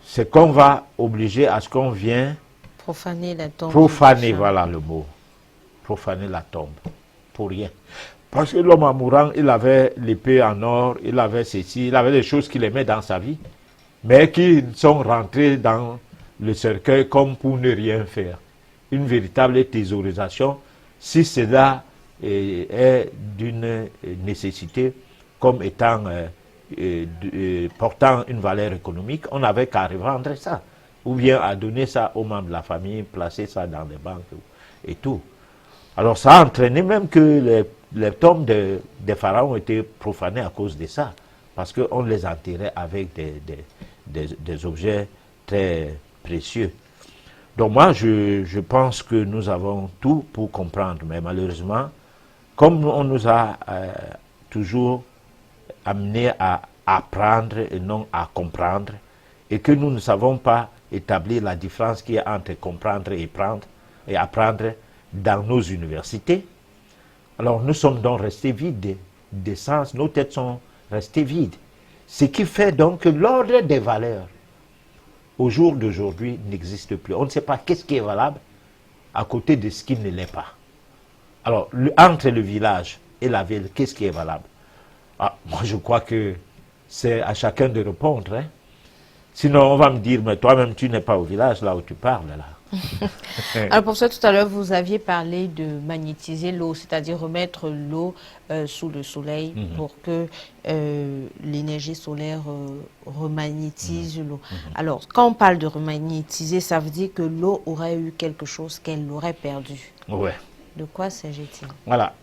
Speaker 3: C'est qu'on va obliger à ce qu'on vient
Speaker 1: profaner la tombe.
Speaker 3: Profaner, voilà le mot. Profaner la tombe. Pour rien. Parce que l'homme en mourant, il avait l'épée en or, il avait ceci, il avait des choses qu'il aimait dans sa vie, mais qui sont rentrées dans le cercueil comme pour ne rien faire. Une véritable thésaurisation, si cela est d'une nécessité, comme étant portant une valeur économique, on n'avait qu'à revendre ça. Ou bien à donner ça aux membres de la famille, placer ça dans des banques et tout. Alors ça a entraîné même que les tombes des pharaons ont été profanées à cause de ça. Parce qu'on les enterrait avec des objets très précieux. Donc moi, je pense que nous avons tout pour comprendre. Mais malheureusement, comme on nous a toujours amenés à apprendre et non à comprendre, et que nous ne savons pas établir la différence qu'il y a entre comprendre et apprendre dans nos universités, alors nous sommes donc restés vides des sens, nos têtes sont restées vides. Ce qui fait donc que l'ordre des valeurs au jour d'aujourd'hui n'existe plus. On ne sait pas qu'est-ce qui est valable à côté de ce qui ne l'est pas. Alors, entre le village et la ville, qu'est-ce qui est valable? Moi, je crois que c'est à chacun de répondre. Hein. Sinon, on va me dire, mais toi-même, tu n'es pas au village, là où tu parles. Là.
Speaker 1: Alors pour ça, tout à l'heure, vous aviez parlé de magnétiser l'eau, c'est-à-dire remettre l'eau sous le soleil pour que l'énergie solaire remagnétise l'eau. Alors, quand on parle de remagnétiser, ça veut dire que l'eau aurait eu quelque chose qu'elle aurait perdu.
Speaker 3: Ouais.
Speaker 1: De quoi s'agit-il?
Speaker 3: Voilà.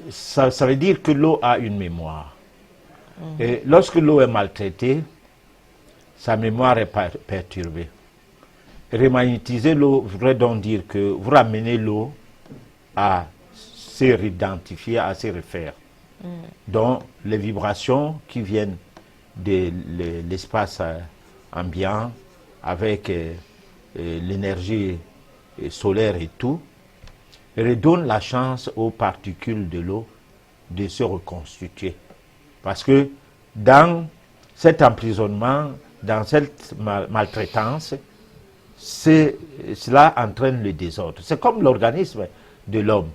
Speaker 3: Ça veut dire que l'eau a une mémoire. Et lorsque l'eau est maltraitée, sa mémoire est perturbée. Remagnétiser l'eau voudrait donc dire que vous ramenez l'eau à se réidentifier, à se refaire. Donc, les vibrations qui viennent de l'espace ambiant avec l'énergie solaire et tout, redonnent la chance aux particules de l'eau de se reconstituer. Parce que dans cet emprisonnement, dans cette maltraitance, cela entraîne le désordre. C'est comme l'organisme de l'homme.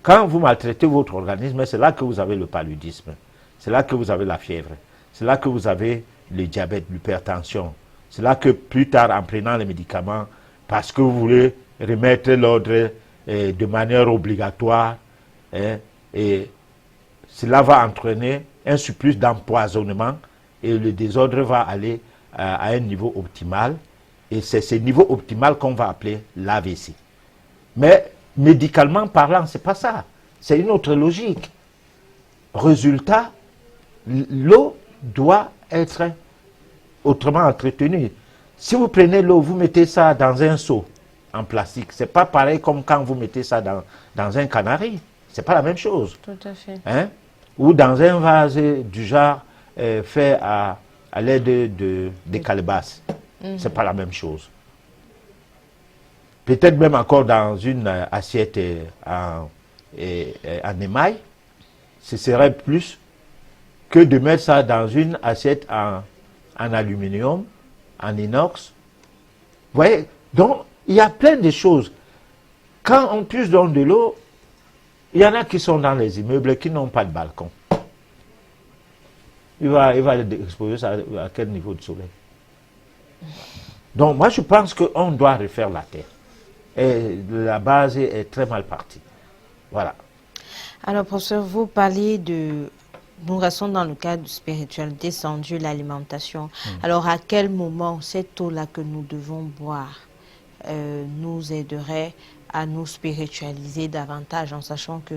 Speaker 3: Quand vous maltraitez votre organisme, c'est là que vous avez le paludisme, c'est là que vous avez la fièvre, c'est là que vous avez le diabète, l'hypertension. C'est là que plus tard, en prenant les médicaments, parce que vous voulez remettre l'ordre de manière obligatoire, et cela va entraîner un surplus d'empoisonnement et le désordre va aller à un niveau optimal. Et c'est ce niveau optimal qu'on va appeler l'AVC. Mais médicalement parlant, ce n'est pas ça. C'est une autre logique. Résultat, l'eau doit être autrement entretenue. Si vous prenez l'eau, vous mettez ça dans un seau en plastique. Ce n'est pas pareil comme quand vous mettez ça dans un canari. Ce n'est pas la même chose.
Speaker 1: Tout à fait.
Speaker 3: Hein? Ou dans un vase du genre fait à l'aide de calebasses. Ce n'est pas la même chose. Peut-être même encore dans une assiette en émail, ce serait plus que de mettre ça dans une assiette en aluminium, en inox. Vous voyez? Donc, il y a plein de choses. Quand on puise dans de l'eau, il y en a qui sont dans les immeubles qui n'ont pas de balcon. Il va exposer ça à quel niveau de soleil? Donc, moi, je pense qu'on doit refaire la terre. Et la base est très mal partie. Voilà.
Speaker 1: Alors, professeur, vous parlez de... Nous restons dans le cadre de spiritualité sans Dieu, l'alimentation. Alors, à quel moment cette eau-là que nous devons boire nous aiderait à nous spiritualiser davantage, en sachant que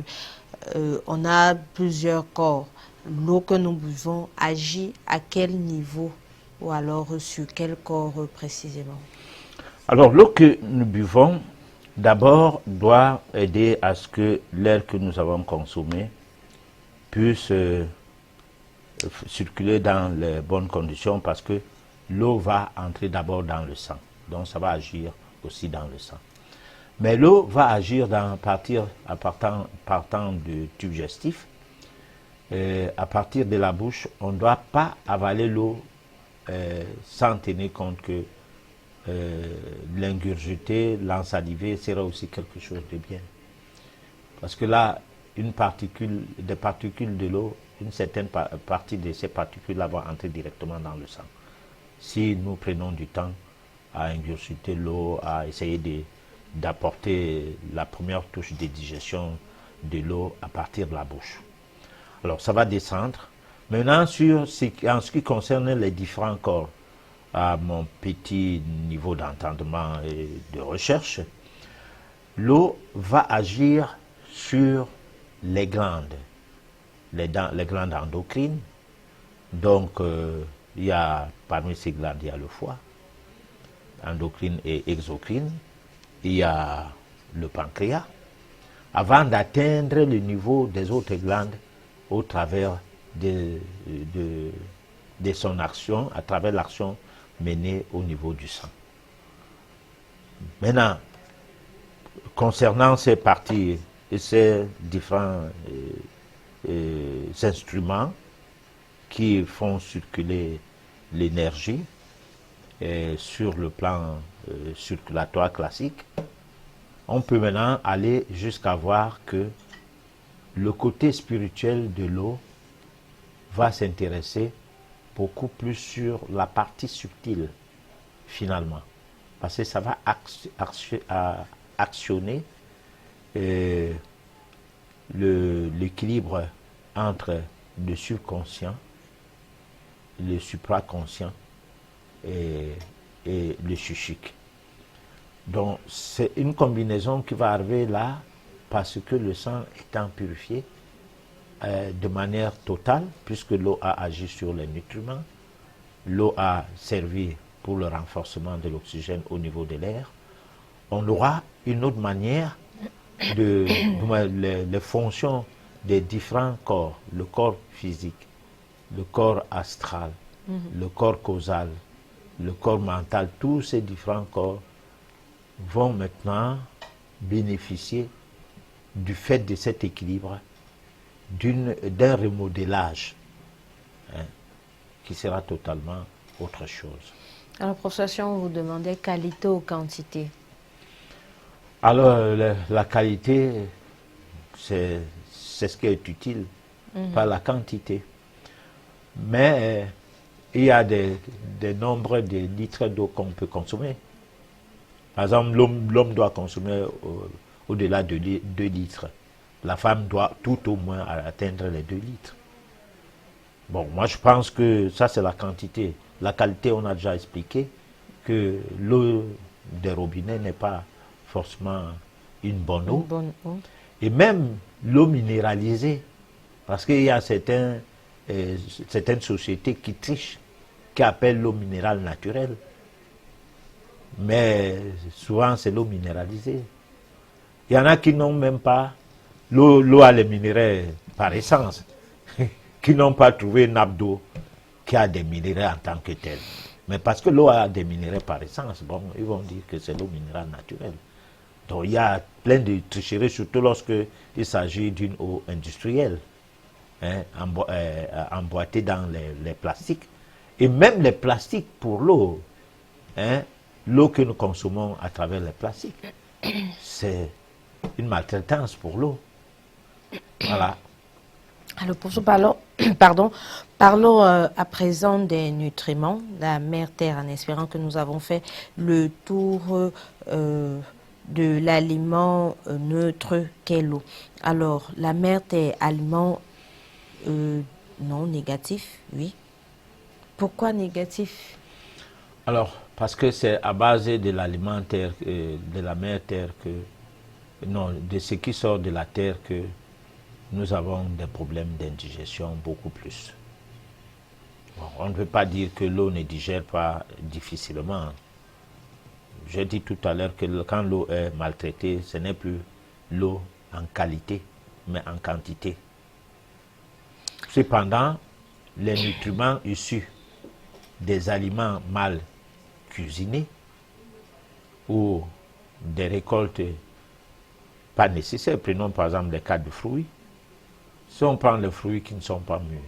Speaker 1: on a plusieurs corps. L'eau que nous buvons agit à quel niveau ou alors sur quel corps précisément? Alors,
Speaker 3: l'eau que nous buvons, d'abord, doit aider à ce que l'air que nous avons consommé puisse circuler dans les bonnes conditions, parce que l'eau va entrer d'abord dans le sang. Donc, ça va agir aussi dans le sang. Mais l'eau va agir partant du tube digestif. À partir de la bouche, on ne doit pas avaler l'eau sans tenir compte que l'ingurgiter, l'ensaliver sera aussi quelque chose de bien. Parce que là, des particules de l'eau, une certaine partie de ces particules-là vont entrer directement dans le sang. Si nous prenons du temps à ingurgiter l'eau, à essayer d'apporter la première touche de digestion de l'eau à partir de la bouche. Alors ça va descendre, Maintenant, en ce qui concerne les différents corps, à mon petit niveau d'entendement et de recherche, l'eau va agir sur les glandes, les glandes endocrines. Donc, il y a, parmi ces glandes, il y a le foie, endocrine et exocrine. Il y a le pancréas, avant d'atteindre le niveau des autres glandes au travers de son action, à travers l'action menée au niveau du sang. Maintenant, concernant ces parties et ces différents instruments qui font circuler l'énergie sur le plan circulatoire classique, on peut maintenant aller jusqu'à voir que le côté spirituel de l'eau va s'intéresser beaucoup plus sur la partie subtile, finalement. Parce que ça va actionner l'équilibre entre le subconscient, le supraconscient et le psychique. Donc c'est une combinaison qui va arriver là parce que le sang étant purifié de manière totale, puisque l'eau a agi sur les nutriments, l'eau a servi pour le renforcement de l'oxygène au niveau de l'air, on aura une autre manière les fonctions des différents corps, le corps physique, le corps astral, le corps causal, le corps mental, tous ces différents corps vont maintenant bénéficier du fait de cet équilibre, d'un remodélage qui sera totalement autre chose.
Speaker 1: Alors, professeur, si on vous demandait qualité ou quantité?
Speaker 3: Alors, la qualité, c'est ce qui est utile, pas la quantité. Mais il y a des nombres de litres d'eau qu'on peut consommer. Par exemple, l'homme doit consommer au-delà de 2 litres. La femme doit tout au moins atteindre les 2 litres. Bon, moi je pense que ça c'est la quantité. La qualité, on a déjà expliqué que l'eau des robinets n'est pas forcément une bonne eau. Et même l'eau minéralisée, parce qu'il y a certaines sociétés qui trichent, qui appellent l'eau minérale naturelle. Mais souvent c'est l'eau minéralisée. Il y en a qui n'ont même pas l'eau à les minéraux par essence, qui n'ont pas trouvé une nappe d'eau qui a des minéraux en tant que telle. Mais parce que l'eau a des minéraux par essence, bon, ils vont dire que c'est l'eau minérale naturelle. Donc il y a plein de tricheries, surtout lorsque il s'agit d'une eau industrielle, emboîtée dans les plastiques. Et même les plastiques pour l'eau, l'eau que nous consommons à travers les plastiques, c'est une maltraitance pour l'eau. Voilà.
Speaker 1: Alors, pour ce parlons à présent des nutriments, la mère terre, en espérant que nous avons fait le tour de l'aliment neutre qu'est l'eau. Alors, la mère terre, aliment non négatif, oui. Pourquoi négatif?
Speaker 3: Alors, parce que c'est à base de l'alimentaire, de la mère terre de ce qui sort de la terre que nous avons des problèmes d'indigestion beaucoup plus. Bon, on ne veut pas dire que l'eau ne digère pas difficilement. J'ai dit tout à l'heure que quand l'eau est maltraitée, ce n'est plus l'eau en qualité, mais en quantité. Cependant, les nutriments issus des aliments mal cuisinés ou des récoltes pas nécessaires, prenons par exemple les cas de fruits. Si on prend les fruits qui ne sont pas mûrs,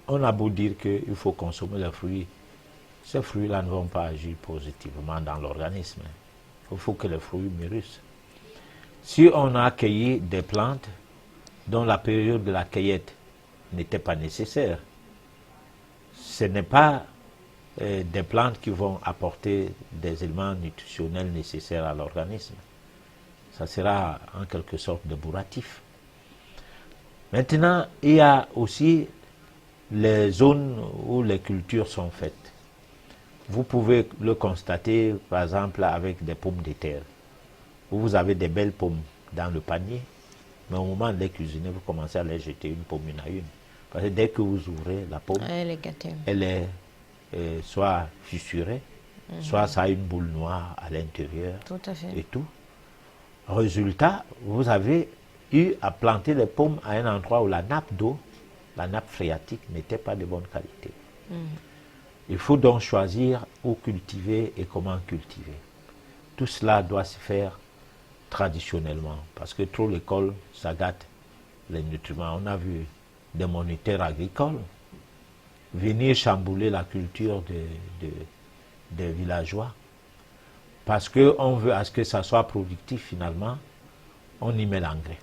Speaker 3: on a beau dire qu'il faut consommer les fruits, ces fruits-là ne vont pas agir positivement dans l'organisme. Il faut que les fruits mûrissent. Si on a cueilli des plantes dont la période de la cueillette n'était pas nécessaire, ce n'est pas des plantes qui vont apporter des éléments nutritionnels nécessaires à l'organisme. Ça sera en quelque sorte de bourratif. Maintenant, il y a aussi les zones où les cultures sont faites. Vous pouvez le constater, par exemple, avec des pommes de terre, où vous avez des belles pommes dans le panier, mais au moment de les cuisiner, vous commencez à les jeter une pomme une à une. Parce que dès que vous ouvrez la pomme,
Speaker 1: Elle est gâtée.
Speaker 3: elle est soit fissurée, soit ça a une boule noire à l'intérieur
Speaker 1: Tout à fait.
Speaker 3: et tout. Résultat, vous avez eu à planter les pommes à un endroit où la nappe d'eau, la nappe phréatique, n'était pas de bonne qualité. Il faut donc choisir où cultiver et comment cultiver. Tout cela doit se faire traditionnellement, parce que trop l'école, ça gâte les nutriments. On a vu des moniteurs agricoles venir chambouler la culture des villageois, parce qu'on veut à ce que ça soit productif finalement, on y met l'engrais.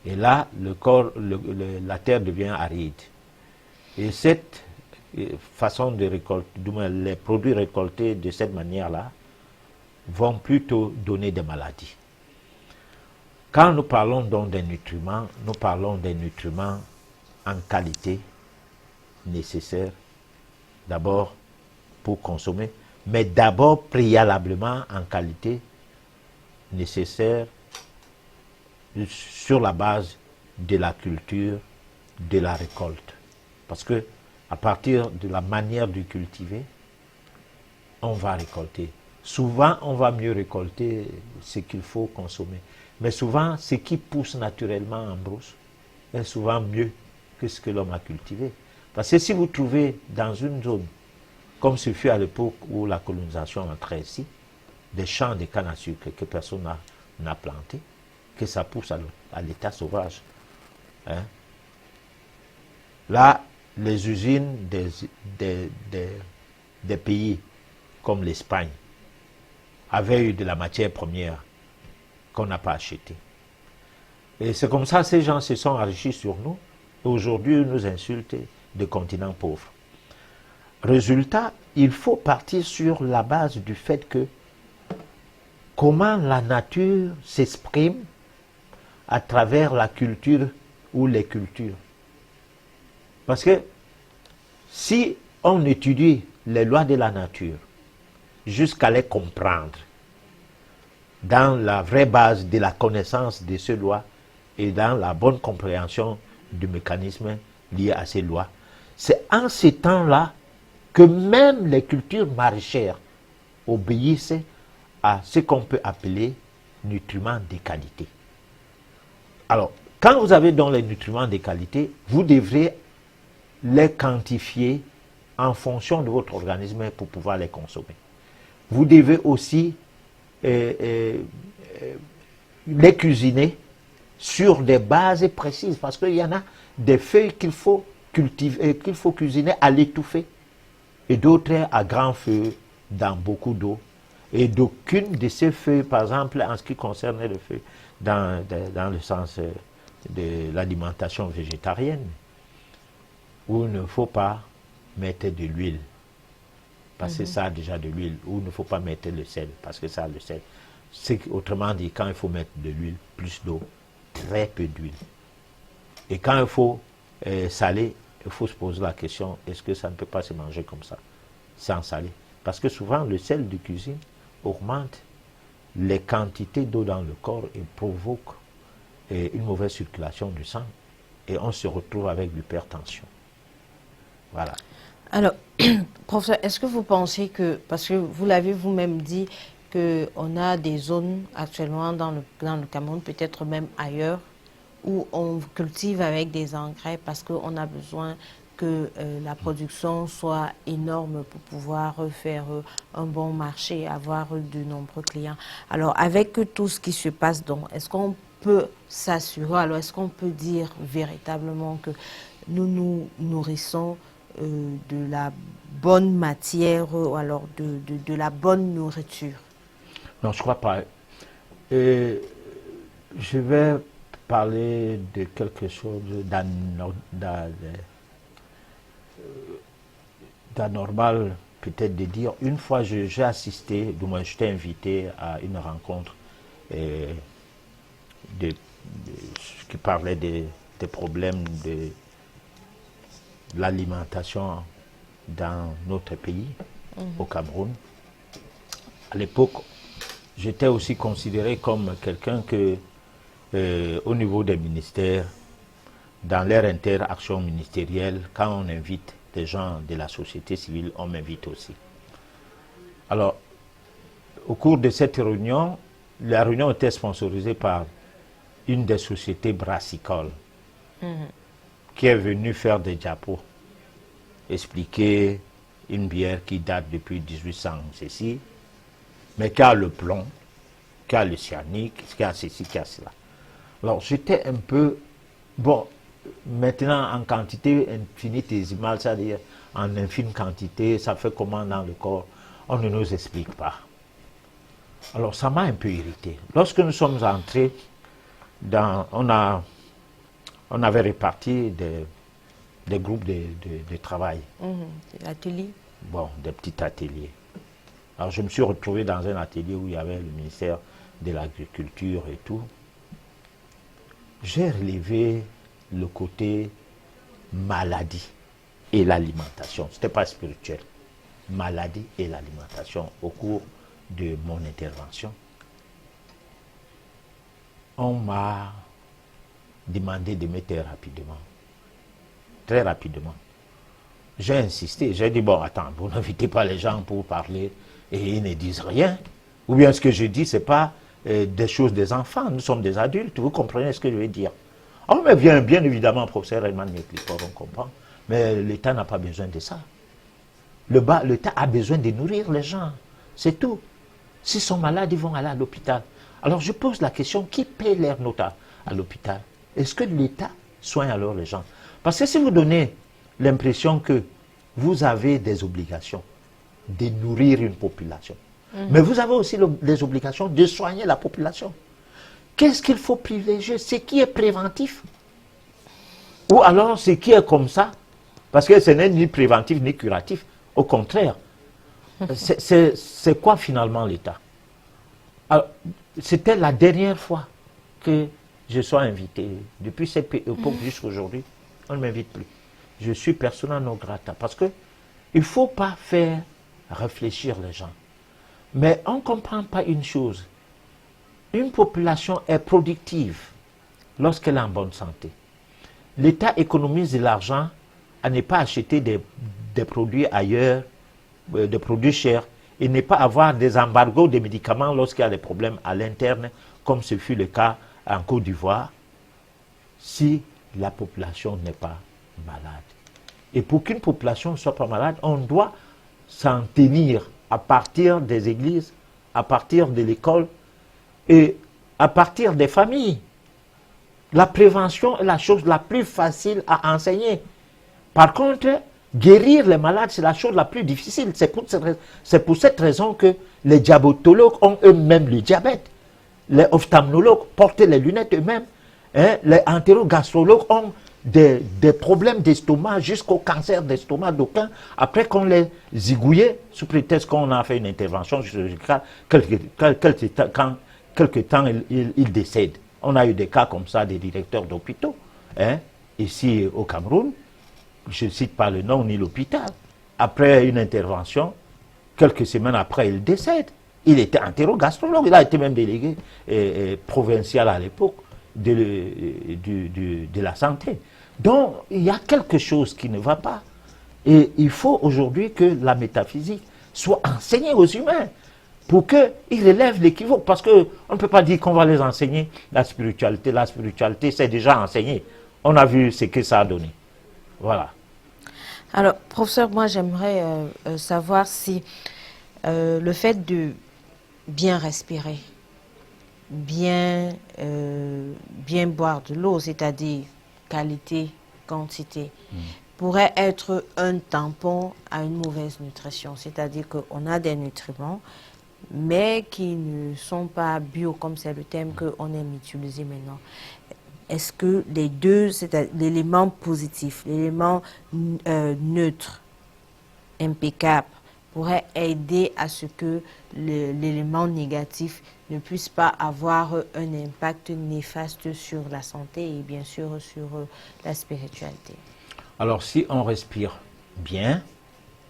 Speaker 3: Et là, la terre devient aride. Et cette façon de récolter, les produits récoltés de cette manière-là, vont plutôt donner des maladies. Quand nous parlons donc des nutriments, nous parlons des nutriments en qualité nécessaires, d'abord pour consommer, mais d'abord préalablement en qualité nécessaire sur la base de la culture, de la récolte. Parce que à partir de la manière de cultiver, on va récolter. Souvent, on va mieux récolter ce qu'il faut consommer. Mais souvent, ce qui pousse naturellement en brousse est souvent mieux que ce que l'homme a cultivé. Parce que si vous trouvez dans une zone, comme ce fut à l'époque où la colonisation entrait ici, des champs de canne à sucre que personne n'a planté, que ça pousse à l'état sauvage. Hein? Là, les usines des pays comme l'Espagne avaient eu de la matière première qu'on n'a pas achetée. Et c'est comme ça que ces gens se sont enrichis sur nous. Et aujourd'hui, ils nous insultent de continents pauvres. Résultat, il faut partir sur la base du fait que comment la nature s'exprime à travers la culture ou les cultures. Parce que si on étudie les lois de la nature jusqu'à les comprendre dans la vraie base de la connaissance de ces lois et dans la bonne compréhension du mécanisme lié à ces lois, c'est en ces temps-là que même les cultures maraîchères obéissent à ce qu'on peut appeler nutriments de qualité. Alors, quand vous avez donc les nutriments de qualité, vous devrez les quantifier en fonction de votre organisme pour pouvoir les consommer. Vous devez aussi les cuisiner sur des bases précises, parce qu'il y en a des feuilles qu'il faut cultiver, qu'il faut cuisiner à l'étouffée, et d'autres à grand feu dans beaucoup d'eau. Et d'aucune de ces feuilles, par exemple, en ce qui concerne les feuilles, dans le sens de l'alimentation végétarienne, où il ne faut pas mettre de l'huile, parce que ça a déjà de l'huile, où il ne faut pas mettre le sel, parce que ça a le sel. Autrement dit, quand il faut mettre de l'huile, plus d'eau, très peu d'huile. Et quand il faut saler, il faut se poser la question, est-ce que ça ne peut pas se manger comme ça, sans saler? Parce que souvent, le sel de cuisine augmente les quantités d'eau dans le corps et provoque une mauvaise circulation du sang. Et on se retrouve avec l'hypertension. Voilà.
Speaker 1: Alors, professeur, est-ce que vous pensez que, parce que vous l'avez vous-même dit, qu'on a des zones actuellement dans le Cameroun, peut-être même ailleurs, où on cultive avec des engrais parce qu'on a besoin que la production soit énorme pour pouvoir faire un bon marché, avoir de nombreux clients. Alors, avec tout ce qui se passe, donc, est-ce qu'on peut s'assurer, alors est-ce qu'on peut dire véritablement que nous nous nourrissons de la bonne matière ou alors de la bonne nourriture?
Speaker 3: Non, je ne crois pas. Je vais parler de quelque chose d'anormal, peut-être de dire. Une fois, j'ai assisté, du moins, j'étais invité à une rencontre qui parlait des problèmes l'alimentation dans notre pays, au Cameroun. À l'époque, j'étais aussi considéré comme quelqu'un que, au niveau des ministères, dans leur interaction ministérielle, quand on invite des gens de la société civile, on m'invite aussi. Alors, au cours de cette réunion, la réunion était sponsorisée par une des sociétés brassicoles qui est venue faire des diapos, expliquer une bière qui date depuis 1800 ceci, mais qui a le plomb, qui a le cyanique, qui a ceci, qui a cela. Alors j'étais un peu, bon, maintenant en quantité infinitésimale, c'est-à-dire en infime quantité, ça fait comment dans le corps, on ne nous explique pas. Alors ça m'a un peu irrité. Lorsque nous sommes entrés, on avait réparti des groupes de travail.
Speaker 1: Atelier.
Speaker 3: Bon, des petits ateliers. Alors je me suis retrouvé dans un atelier où il y avait le ministère de l'Agriculture et tout. J'ai relevé le côté maladie et l'alimentation. Ce n'était pas spirituel. Maladie et l'alimentation au cours de mon intervention. On m'a demandé de me taire rapidement. Très rapidement. J'ai insisté, j'ai dit, bon, attends, vous n'invitez pas les gens pour parler et ils ne disent rien. Ou bien ce que je dis, ce n'est pas des choses des enfants, nous sommes des adultes, vous comprenez ce que je veux dire. Oh, mais bien évidemment, professeur Redman Meklikor, on comprend, mais l'État n'a pas besoin de ça. L'État a besoin de nourrir les gens, c'est tout. S'ils sont malades, ils vont aller à l'hôpital. Alors je pose la question, qui paie leur nota à l'hôpital? Est-ce que l'État soigne alors les gens? Parce que si vous donnez l'impression que vous avez des obligations de nourrir une population, mais vous avez aussi les obligations de soigner la population. Qu'est-ce qu'il faut privilégier? Ce qui est préventif? Ou alors ce qui est comme ça? Parce que ce n'est ni préventif ni curatif. Au contraire. C'est quoi finalement l'État? C'était la dernière fois que je sois invité. Depuis cette époque jusqu'à aujourd'hui, on ne m'invite plus. Je suis persona non grata. Parce que il ne faut pas faire réfléchir les gens. Mais on ne comprend pas une chose. Une population est productive lorsqu'elle est en bonne santé. L'État économise de l'argent à ne pas acheter des produits ailleurs, des produits chers, et ne pas avoir des embargos de médicaments lorsqu'il y a des problèmes à l'interne, comme ce fut le cas en Côte d'Ivoire, si la population n'est pas malade. Et pour qu'une population ne soit pas malade, on doit s'en tenir à partir des églises, à partir de l'école et à partir des familles. La prévention est la chose la plus facile à enseigner. Par contre, guérir les malades, c'est la chose la plus difficile. C'est pour cette raison que les diabétologues ont eux-mêmes le diabète. Les ophtalmologues portent les lunettes eux-mêmes. Hein? Les entérogastrologues ont des problèmes d'estomac jusqu'au cancer d'estomac d'aucuns. Après qu'on les zigouillait, sous prétexte qu'on a fait une intervention chirurgicale, quelque temps ils décèdent. On a eu des cas comme ça des directeurs d'hôpitaux. Hein? Ici au Cameroun, je ne cite pas le nom ni l'hôpital. Après une intervention, quelques semaines après, il décède. Il était entérogastrologue, il a été même délégué provincial à l'époque de la santé. Donc, il y a quelque chose qui ne va pas. Et il faut aujourd'hui que la métaphysique soit enseignée aux humains pour qu'ils relèvent l'équivoque. Parce qu'on ne peut pas dire qu'on va les enseigner la spiritualité. La spiritualité, c'est déjà enseigné. On a vu ce que ça a donné. Voilà.
Speaker 1: Alors, professeur, moi, j'aimerais savoir si le fait de bien respirer, bien boire de l'eau, c'est-à-dire qualité, quantité, pourrait être un tampon à une mauvaise nutrition. C'est-à-dire qu'on a des nutriments, mais qui ne sont pas bio, comme c'est le terme qu'on aime utiliser maintenant. Est-ce que les deux, c'est-à-dire l'élément positif, l'élément neutre, impeccable, pourrait aider à ce que l'élément négatif ne puisse pas avoir un impact néfaste sur la santé et bien sûr sur la spiritualité?
Speaker 3: Alors si on respire bien,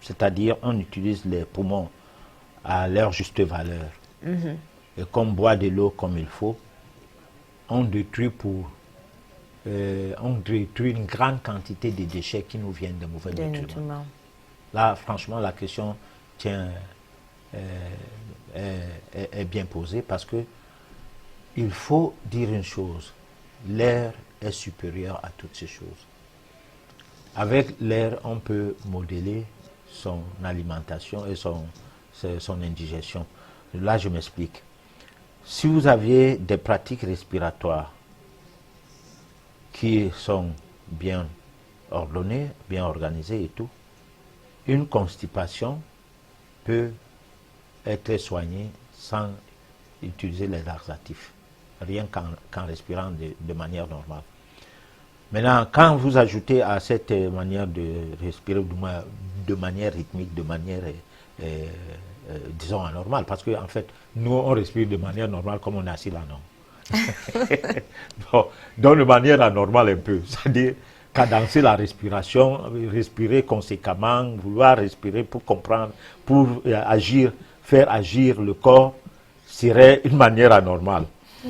Speaker 3: c'est-à-dire on utilise les poumons à leur juste valeur, et qu'on boit de l'eau comme il faut, on détruit une grande quantité de déchets qui nous viennent de mauvais nutriments. Là, franchement, la question tient, est bien posée parce que il faut dire une chose, l'air est supérieur à toutes ces choses. Avec l'air, on peut modeler son alimentation et son indigestion. Là, je m'explique. Si vous aviez des pratiques respiratoires qui sont bien ordonnées, bien organisées et tout, une constipation peut être soignée sans utiliser les laxatifs, rien qu'en respirant de manière normale. Maintenant, quand vous ajoutez à cette manière de respirer de manière rythmique, de manière, disons, anormale, parce qu'en fait, nous, on respire de manière normale comme on est assis là, non. Bon, donc de manière anormale un peu, c'est-à-dire cadencer la respiration, respirer conséquemment, vouloir respirer pour comprendre, pour agir, faire agir le corps, serait une manière anormale.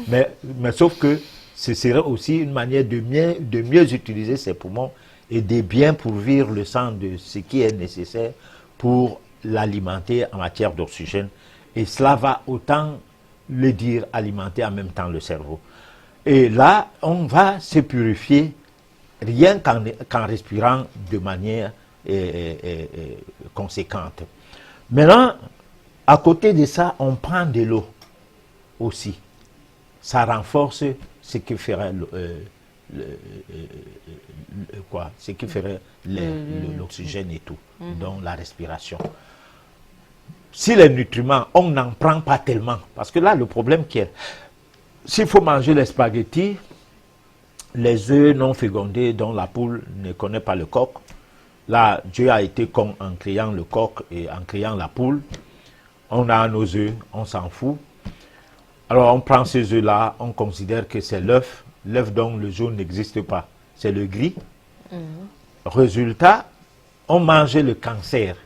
Speaker 3: Mais sauf que ce serait aussi une manière de mieux utiliser ses poumons et de bien pourvir le sang de ce qui est nécessaire pour l'alimenter en matière d'oxygène. Et cela va autant le dire alimenter en même temps le cerveau. Et là, on va se purifier rien qu'en respirant de manière conséquente. Maintenant, à côté de ça, on prend de l'eau aussi. Ça renforce ce qui ferait ce qui ferait l'oxygène et tout, donc la respiration. Si les nutriments, on n'en prend pas tellement, parce que là, le problème qui est, s'il faut manger les spaghettis, les œufs non fécondés dont la poule ne connaît pas le coq, là, Dieu a été con en créant le coq et en créant la poule. On a nos œufs, on s'en fout. Alors on prend ces œufs-là, on considère que c'est l'œuf dont le jaune n'existe pas, c'est le gris. Résultat, on mange le cancer,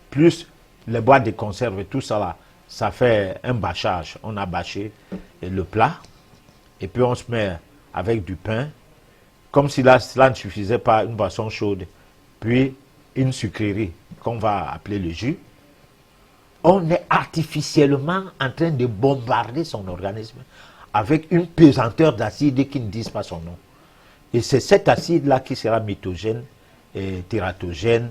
Speaker 3: plus les boîtes de conserve et tout ça là, ça fait un bâchage. On a bâché le plat, et puis on se met avec du pain, comme si là, cela ne suffisait pas, une boisson chaude, puis une sucrerie qu'on va appeler le jus. On est artificiellement en train de bombarder son organisme avec une pesanteur d'acide qui ne dit pas son nom. Et c'est cet acide-là qui sera mythogène, tératogène,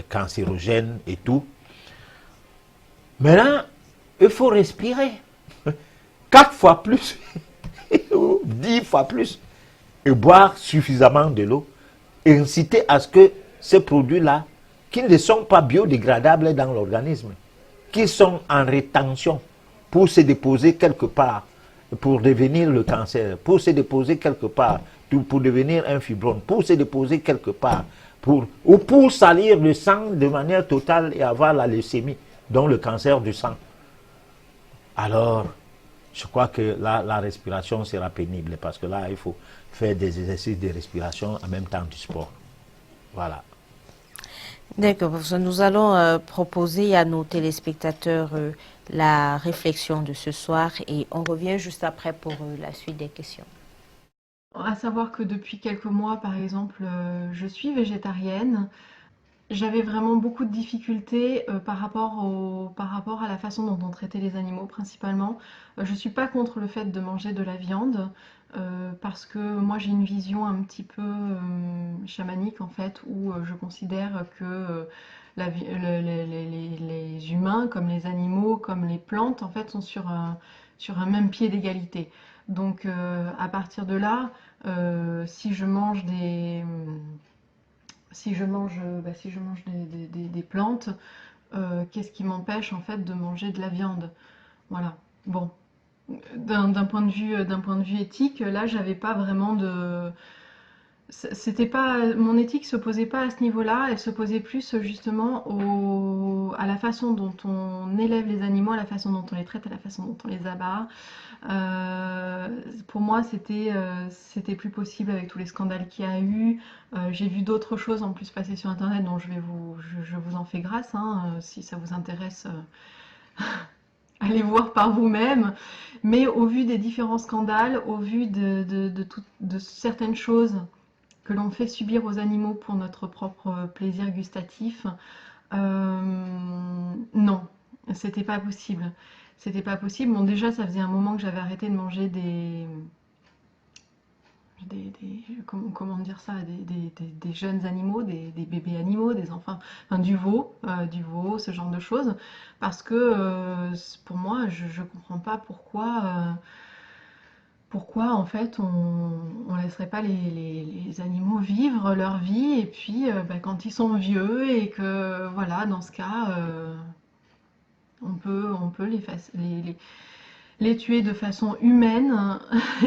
Speaker 3: cancérogène et tout. Maintenant, il faut respirer 4 fois plus, 10 fois plus, et boire suffisamment de l'eau, et inciter à ce que ces produits-là, qui ne sont pas biodégradables dans l'organisme, qui sont en rétention pour se déposer quelque part, pour devenir le cancer, pour se déposer quelque part, pour devenir un fibrome, pour se déposer quelque part, ou pour salir le sang de manière totale et avoir la leucémie, donc le cancer du sang. Alors, je crois que là, la respiration sera pénible, parce que là, il faut faire des exercices de respiration en même temps du sport. Voilà.
Speaker 1: D'accord, nous allons proposer à nos téléspectateurs la réflexion de ce soir et on revient juste après pour la suite des questions.
Speaker 4: À savoir que depuis quelques mois, par exemple, je suis végétarienne. J'avais vraiment beaucoup de difficultés par rapport à la façon dont on traitait les animaux principalement. Je ne suis pas contre le fait de manger de la viande parce que moi j'ai une vision un petit peu chamanique en fait où je considère que les humains comme les animaux, comme les plantes en fait sont sur un même pied d'égalité. Donc à partir de là, si je mange des plantes, qu'est-ce qui m'empêche en fait de manger de la viande? Voilà. Bon, d'un point de vue éthique, là, j'avais pas vraiment de. c'était pas, mon éthique se posait pas à ce niveau-là, elle se posait plus justement à la façon dont on élève les animaux, à la façon dont on les traite, à la façon dont on les abat. Pour moi, c'était plus possible avec tous les scandales qu'il y a eu. J'ai vu d'autres choses en plus passer sur Internet dont je vous en fais grâce, hein, si ça vous intéresse, allez voir par vous-même. Mais au vu des différents scandales, au vu de certaines choses que l'on fait subir aux animaux pour notre propre plaisir gustatif, non, c'était pas possible. C'était pas possible. Bon, déjà, ça faisait un moment que j'avais arrêté de manger comment dire ça, des jeunes animaux, des bébés animaux, des enfants, enfin, du veau, ce genre de choses, parce que pour moi, je comprends pas pourquoi en fait on laisserait pas les animaux vivre leur vie et puis bah, quand ils sont vieux et que voilà, dans ce cas, on peut les tuer de façon humaine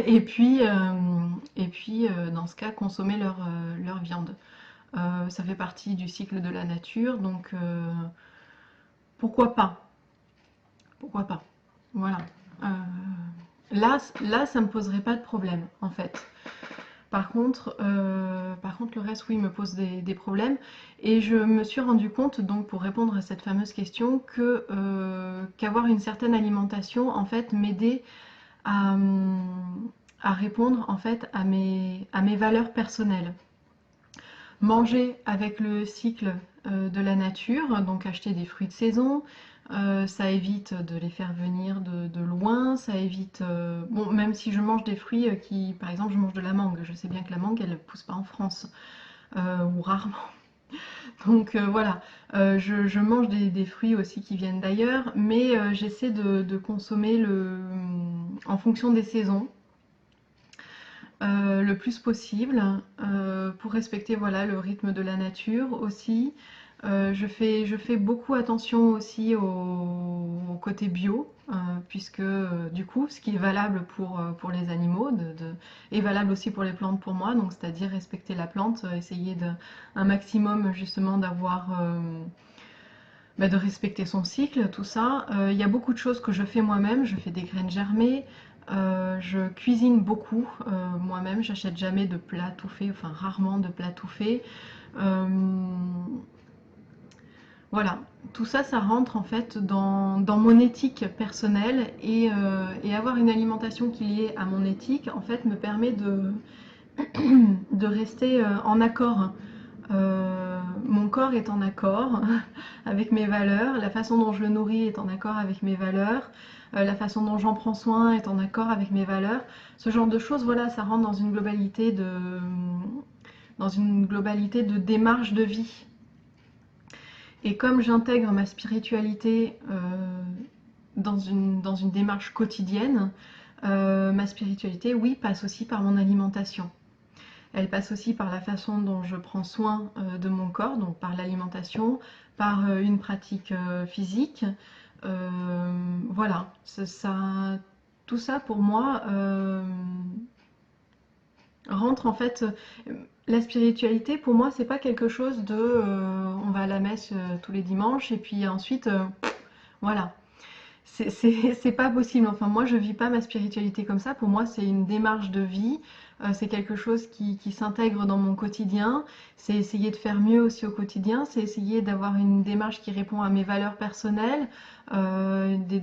Speaker 4: et puis dans ce cas consommer leur viande. Ça fait partie du cycle de la nature, donc pourquoi pas? Pourquoi pas? Voilà. Euh, là, ça me poserait pas de problème en fait. Par contre, le reste, oui, me pose des problèmes. Et je me suis rendu compte, donc, pour répondre à cette fameuse question, qu'avoir une certaine alimentation, en fait, m'aidait à, à répondre, en fait, à mes valeurs personnelles. Manger avec le cycle de la nature, donc acheter des fruits de saison, ça évite de les faire venir de loin, ça évite... bon, même si je mange des fruits par exemple, je mange de la mangue, je sais bien que la mangue, elle ne pousse pas en France, ou rarement. Donc voilà, je mange des fruits aussi qui viennent d'ailleurs, mais j'essaie de consommer en fonction des saisons. Le plus possible pour respecter voilà, le rythme de la nature aussi. Je fais beaucoup attention aussi au côté bio, puisque du coup, ce qui est valable pour les animaux est valable aussi pour les plantes pour moi, donc c'est-à-dire respecter la plante, essayer un maximum justement de respecter son cycle, tout ça. Il y a beaucoup de choses que je fais moi-même, je fais des graines germées, je cuisine beaucoup moi-même, j'achète jamais de plats tout faits, enfin rarement de plats tout faits. Euh, voilà, tout ça, ça rentre en fait dans mon éthique personnelle et avoir une alimentation qui est liée à mon éthique, en fait, me permet de rester en accord. Mon corps est en accord avec mes valeurs, la façon dont je le nourris est en accord avec mes valeurs, la façon dont j'en prends soin est en accord avec mes valeurs. Ce genre de choses, voilà, ça rentre dans une globalité de démarche de vie. Et comme j'intègre ma spiritualité dans une démarche quotidienne, ma spiritualité, oui, passe aussi par mon alimentation. Elle passe aussi par la façon dont je prends soin de mon corps, donc par l'alimentation, par une pratique physique. Voilà, tout ça pour moi rentre en fait. La spiritualité pour moi c'est pas quelque chose de on va à la messe tous les dimanches et puis ensuite voilà. C'est pas possible. Enfin, moi, je vis pas ma spiritualité comme ça. Pour moi, c'est une démarche de vie. C'est quelque chose qui s'intègre dans mon quotidien. C'est essayer de faire mieux aussi au quotidien. C'est essayer d'avoir une démarche qui répond à mes valeurs personnelles, des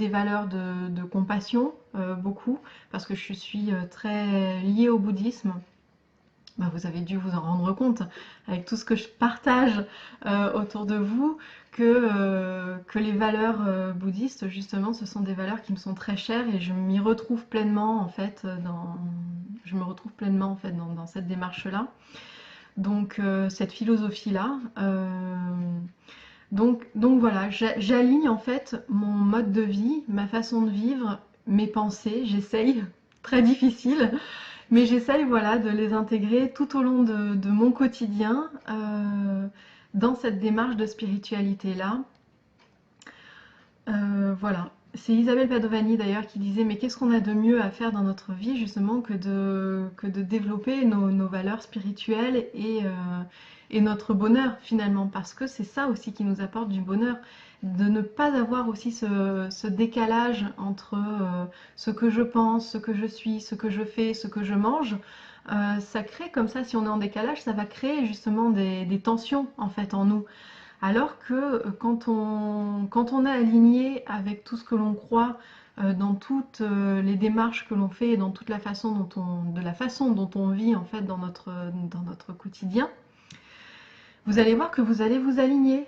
Speaker 4: valeurs de compassion, beaucoup, parce que je suis très liée au bouddhisme. Bah, vous avez dû vous en rendre compte avec tout ce que je partage autour de vous que les valeurs bouddhistes justement ce sont des valeurs qui me sont très chères et je m'y retrouve pleinement en fait dans cette démarche là, donc cette philosophie là, donc voilà, j'aligne en fait mon mode de vie, ma façon de vivre, mes pensées, j'essaye, très difficile, mais j'essaye voilà, de les intégrer tout au long de mon quotidien dans cette démarche de spiritualité-là. Voilà. C'est Isabelle Padovani d'ailleurs qui disait mais qu'est-ce qu'on a de mieux à faire dans notre vie justement que de développer nos valeurs spirituelles et notre bonheur finalement parce que c'est ça aussi qui nous apporte du bonheur de ne pas avoir aussi ce décalage entre ce que je pense, ce que je suis, ce que je fais, ce que je mange. Ça crée comme ça, si on est en décalage, ça va créer justement des tensions en fait en nous. Alors que quand on est aligné avec tout ce que l'on croit, dans toutes les démarches que l'on fait et dans toute la façon de la façon dont on vit en fait dans notre quotidien, vous allez voir que vous allez vous aligner,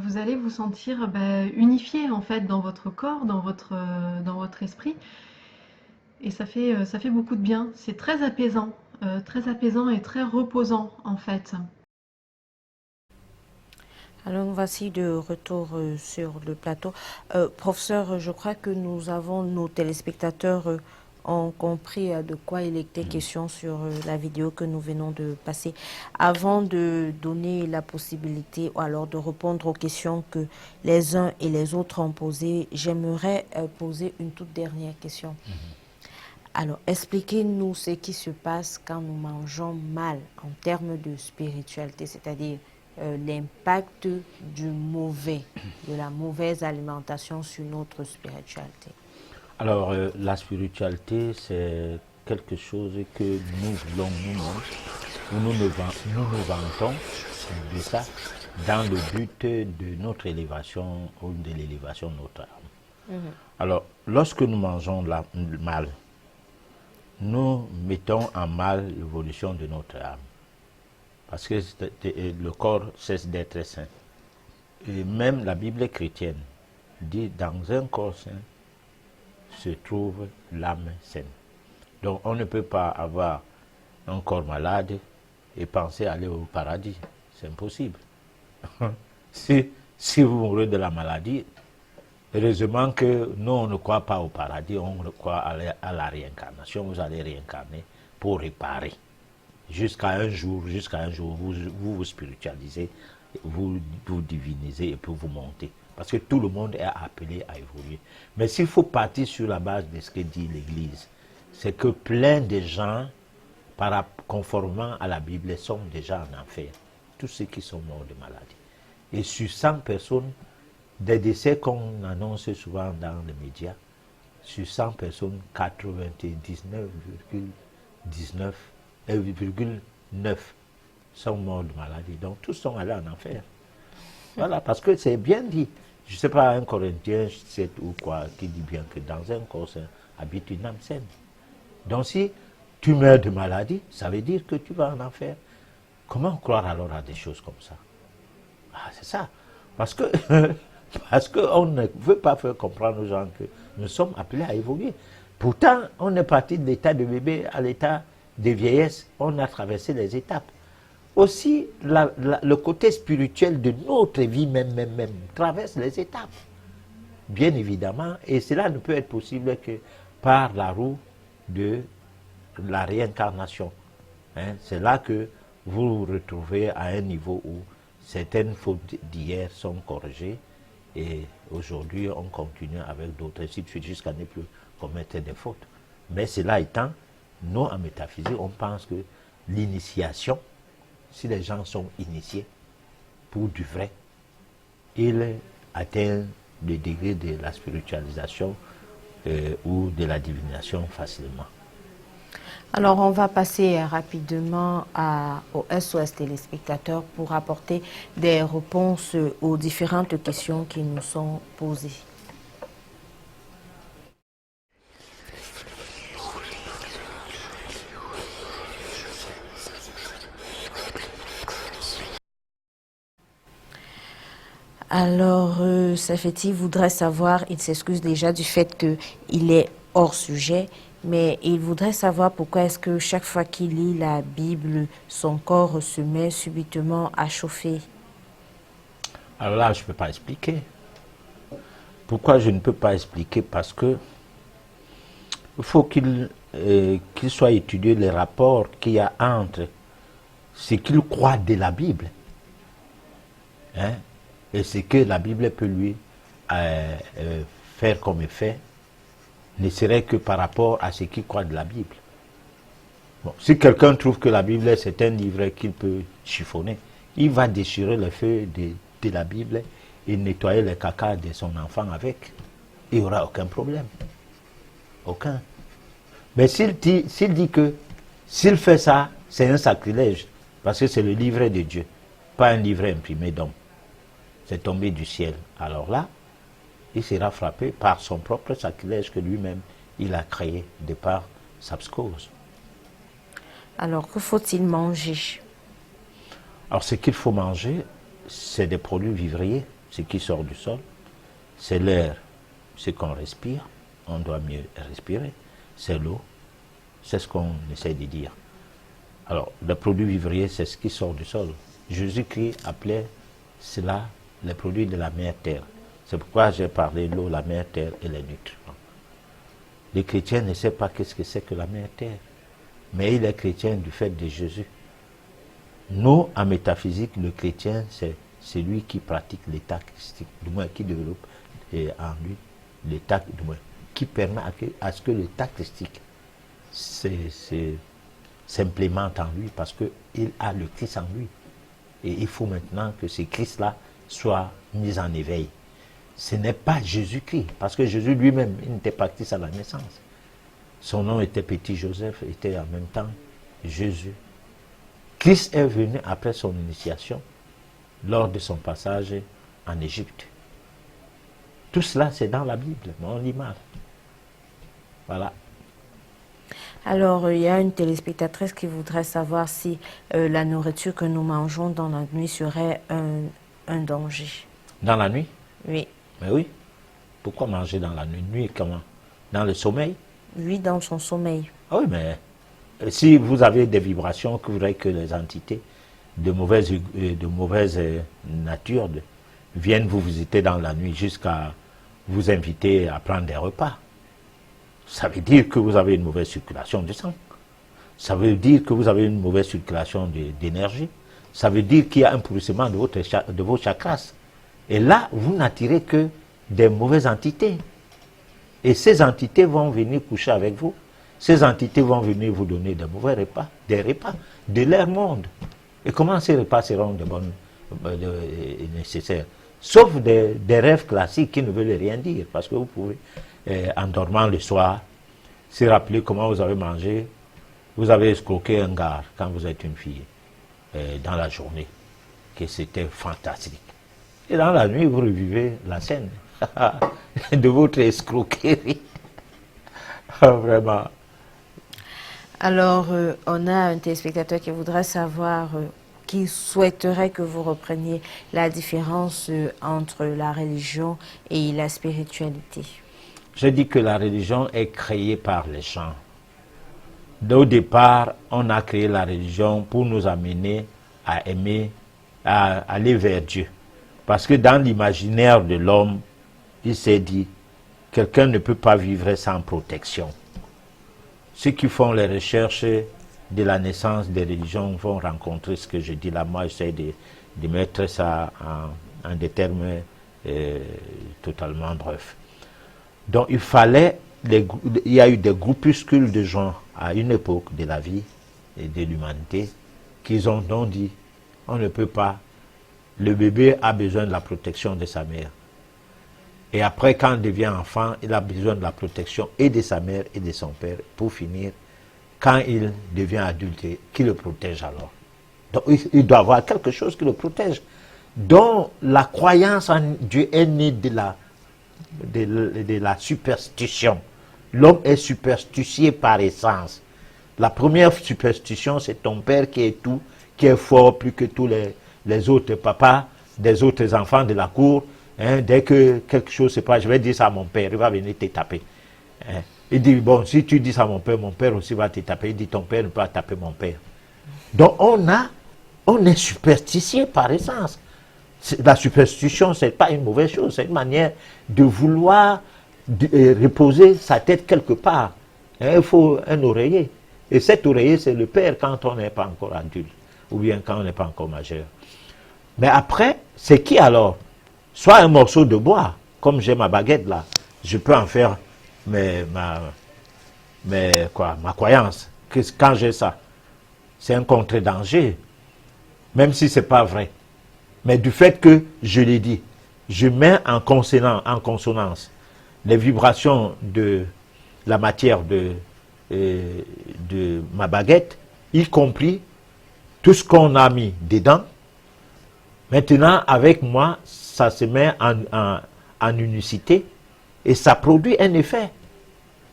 Speaker 4: vous allez vous sentir unifié en fait dans votre corps, dans votre esprit, et ça fait beaucoup de bien. C'est très apaisant et très reposant en fait.
Speaker 1: Alors, nous voici de retour sur le plateau. Professeur, je crois que nous avons, nos téléspectateurs ont compris de quoi il était question sur la vidéo que nous venons de passer. Avant de donner la possibilité, ou alors de répondre aux questions que les uns et les autres ont posées, j'aimerais poser une toute dernière question. Alors, expliquez-nous ce qui se passe quand nous mangeons mal en termes de spiritualité, c'est-à-dire l'impact du mauvais, de la mauvaise alimentation sur notre spiritualité.
Speaker 3: Alors, la spiritualité, c'est quelque chose que nous voulons nous-mêmes, où nous nous vantons de ça, dans le but de notre élévation ou de l'élévation de notre âme. Alors, lorsque nous mangeons mal, nous mettons en mal l'évolution de notre âme. Parce que le corps cesse d'être sain. Et même la Bible chrétienne dit dans un corps sain se trouve l'âme saine. Donc on ne peut pas avoir un corps malade et penser aller au paradis. C'est impossible. Si vous mourrez de la maladie, heureusement que nous on ne croit pas au paradis, on croit à la réincarnation. Vous allez réincarner pour réparer. Jusqu'à un jour, vous spiritualisez, vous divinisez et puis vous montez. Parce que tout le monde est appelé à évoluer. Mais s'il faut partir sur la base de ce que dit l'Église, c'est que plein de gens, conformément à la Bible, sont déjà en enfer. Tous ceux qui sont morts de maladie. Et sur 100 personnes, des décès qu'on annonce souvent dans les médias, sur 100 personnes, 99,9 sont morts de maladie. Donc tous sont allés en enfer. Voilà, parce que c'est bien dit. Je ne sais pas, un Corinthien 7 ou quoi, qui dit bien que dans un corps sain habite une âme saine. Donc si tu meurs de maladie, ça veut dire que tu vas en enfer. Comment croire alors à des choses comme ça? Ah, c'est ça. Parce que parce qu'on ne veut pas faire comprendre aux gens que nous sommes appelés à évoluer. Pourtant, on est parti de l'état de bébé à l'état de vieillesse. On a traversé les étapes. Aussi, le côté spirituel de notre vie même traverse les étapes. Bien évidemment, et cela ne peut être possible que par la roue de la réincarnation. Hein, c'est là que vous vous retrouvez à un niveau où certaines fautes d'hier sont corrigées et aujourd'hui on continue avec d'autres, ainsi de suite, jusqu'à ne plus commettre des fautes. Mais cela étant, nous en métaphysique, on pense que l'initiation, si les gens sont initiés pour du vrai, ils atteignent le degré de la spiritualisation ou de la divination facilement.
Speaker 1: Alors, on va passer rapidement au SOS téléspectateurs pour apporter des réponses aux différentes questions qui nous sont posées. Alors, Safeti voudrait savoir, il s'excuse déjà du fait qu'il est hors sujet, mais il voudrait savoir pourquoi est-ce que chaque fois qu'il lit la Bible, son corps se met subitement à chauffer.
Speaker 3: Alors là, je ne peux pas expliquer. Pourquoi je ne peux pas expliquer? Parce que il faut qu'il soit étudié les rapports qu'il y a entre ce qu'il croit de la Bible, hein, et ce que la Bible peut lui faire faire comme il fait ne serait que par rapport à ce qu'il croit de la Bible. Bon, si quelqu'un trouve que la Bible c'est un livre qu'il peut chiffonner, il va déchirer les feuilles de la Bible et nettoyer les caca de son enfant avec. Il n'y aura aucun problème. Aucun. Mais s'il dit que s'il fait ça, c'est un sacrilège, parce que c'est le livre de Dieu, pas un livre imprimé d'homme. C'est tombé du ciel. Alors là, il sera frappé par son propre sacrilège que lui-même, il a créé de par sa psychose.
Speaker 1: Alors, que faut-il manger?
Speaker 3: Alors, ce qu'il faut manger, c'est des produits vivriers, ce qui sort du sol. C'est l'air, ce qu'on respire. On doit mieux respirer. C'est l'eau. C'est ce qu'on essaie de dire. Alors, les produits vivriers, c'est ce qui sort du sol. Jésus-Christ appelait cela les produits de la mère terre. C'est pourquoi j'ai parlé de l'eau, la mère terre et les nutriments. Les chrétiens ne savent pas qu'est-ce que c'est que la mère terre. Mais il est chrétien du fait de Jésus. Nous, en métaphysique, le chrétien, c'est celui qui pratique l'état christique, du moins qui développe en lui l'état, du moins, qui permet à ce que l'état christique s'implémente en lui, parce qu'il a le Christ en lui. Et il faut maintenant que ce Christ-là soit mis en éveil. Ce n'est pas Jésus-Christ, parce que Jésus lui-même, il n'était pas Christ à la naissance. Son nom était Petit Joseph, était en même temps Jésus. Christ est venu après son initiation, lors de son passage en Égypte. Tout cela, c'est dans la Bible, on lit mal. Voilà.
Speaker 1: Alors, il y a une téléspectatrice qui voudrait savoir si la nourriture que nous mangeons dans la nuit serait un danger.
Speaker 3: Dans la nuit?
Speaker 1: Oui.
Speaker 3: Mais oui. Pourquoi manger dans la nuit? Nuit comment? Dans le sommeil?
Speaker 1: Oui, dans son sommeil.
Speaker 3: Ah oui, mais si vous avez des vibrations, que vous voudrez que les entités de mauvaise nature viennent vous visiter dans la nuit jusqu'à vous inviter à prendre des repas, ça veut dire que vous avez une mauvaise circulation du sang. Ça veut dire que vous avez une mauvaise circulation d'énergie. Ça veut dire qu'il y a un pourrissement de vos chakras. Et là, vous n'attirez que des mauvaises entités. Et ces entités vont venir coucher avec vous. Ces entités vont venir vous donner de mauvais repas, des repas de leur monde. Et comment ces repas seront nécessaires? Sauf des rêves classiques qui ne veulent rien dire. Parce que vous pouvez, en dormant le soir, se rappeler comment vous avez mangé. Vous avez escroqué un gars quand vous êtes une fille, dans la journée, que c'était fantastique. Et dans la nuit, vous revivez la scène de votre escroquerie. Vraiment.
Speaker 1: Alors, on a un téléspectateur qui voudrait savoir, qui souhaiterait que vous repreniez la différence entre la religion et la spiritualité.
Speaker 3: Je dis que la religion est créée par les gens. Au départ, on a créé la religion pour nous amener à aimer, à aller vers Dieu. Parce que dans l'imaginaire de l'homme, il s'est dit, quelqu'un ne peut pas vivre sans protection. Ceux qui font les recherches de la naissance des religions vont rencontrer ce que je dis là. Moi, j'essaie de mettre ça en des termes totalement brefs. Donc, il y a eu des groupuscules de gens à une époque de la vie et de l'humanité qui ont donc dit, on ne peut pas, le bébé a besoin de la protection de sa mère. Et après, quand il devient enfant, il a besoin de la protection et de sa mère et de son père. Pour finir, quand il devient adulte, qui le protège alors? Donc, il doit avoir quelque chose qui le protège. Donc, la croyance en Dieu est née de la superstition. L'homme est superstitieux par essence. La première superstition, c'est ton père qui est tout, qui est fort plus que tous les autres papas, des autres enfants de la cour. Hein, dès que quelque chose se passe, je vais dire ça à mon père, il va venir te taper. Hein. Il dit, bon, si tu dis ça à mon père aussi va te taper. Il dit, ton père ne peut pas taper mon père. Donc on est superstitieux par essence. La superstition, ce n'est pas une mauvaise chose, c'est une manière de vouloir reposer sa tête quelque part. Hein, il faut un oreiller. Et cet oreiller, c'est le père quand on n'est pas encore adulte, ou bien quand on n'est pas encore majeur. Mais après, c'est qui alors? Soit un morceau de bois, comme j'ai ma baguette là, je peux en faire ma croyance. Quand j'ai ça, c'est un contre-danger, même si ce n'est pas vrai. Mais du fait que, je l'ai dit, je mets en consonance les vibrations de la matière de ma baguette, y compris tout ce qu'on a mis dedans. Maintenant, avec moi, ça se met en unicité et ça produit un effet.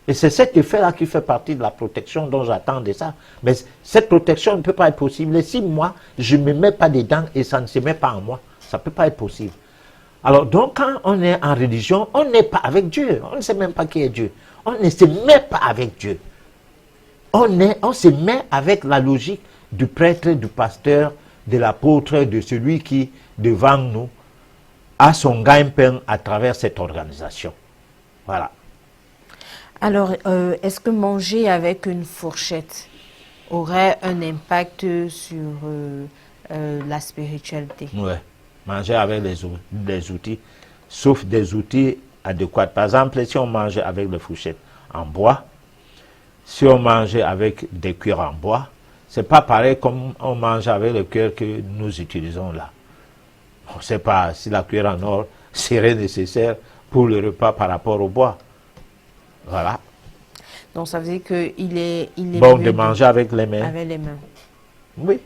Speaker 3: Et c'est cet effet-là qui fait partie de la protection dont j'attends de ça. Mais cette protection ne peut pas être possible. Et si moi, je ne me mets pas dedans et ça ne se met pas en moi, ça ne peut pas être possible. Alors, donc, quand on est en religion, on n'est pas avec Dieu. On ne sait même pas qui est Dieu. On ne se met pas avec Dieu. On se met avec la logique du prêtre, du pasteur, de l'apôtre, de celui qui, devant nous, a son gagne-pain à travers cette organisation. Voilà.
Speaker 1: Alors, est-ce que manger avec une fourchette aurait un impact sur la spiritualité?
Speaker 3: Oui, manger avec les outils, sauf des outils adéquats. Par exemple, si on mange avec les fourchettes en bois, si on mange avec des cuillères en bois, c'est pas pareil comme on mange avec les cuillères que nous utilisons là. On ne sait pas si la cuillère en or serait nécessaire pour le repas par rapport au bois. Voilà.
Speaker 1: Donc ça veut dire qu'il est
Speaker 3: bon de manger avec les mains.
Speaker 1: Avec les mains.
Speaker 3: Oui.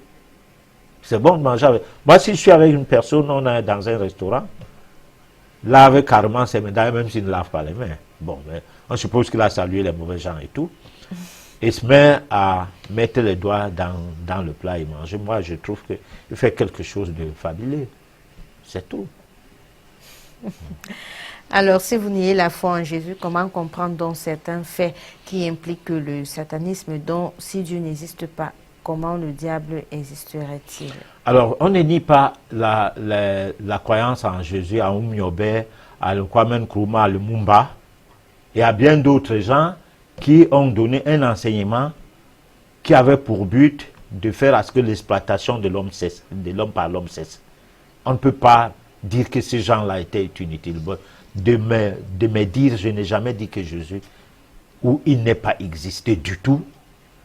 Speaker 3: C'est bon de manger avec. Moi, si je suis avec une personne, on est dans un restaurant, lave carrément ses mains, d'ailleurs, même s'il ne lave pas les mains. Bon, mais on suppose qu'il a salué les mauvais gens et tout. Et se met à mettre les doigts dans le plat et manger. Moi, je trouve qu'il fait quelque chose de fabuleux. C'est tout.
Speaker 1: Alors, si vous niez la foi en Jésus, comment comprendre donc certains faits qui impliquent le satanisme, dont si Dieu n'existe pas, comment le diable existerait-il?
Speaker 3: Alors, on ne nie pas la croyance en Jésus, à Oumyobe, à le Kwame Nkrumah, à le Mumba, et à bien d'autres gens qui ont donné un enseignement qui avait pour but de faire à ce que l'exploitation de l'homme cesse, de l'homme par l'homme cesse. On ne peut pas dire que ces gens-là étaient inutiles. De me dire, je n'ai jamais dit que Jésus, ou il n'est pas existé du tout,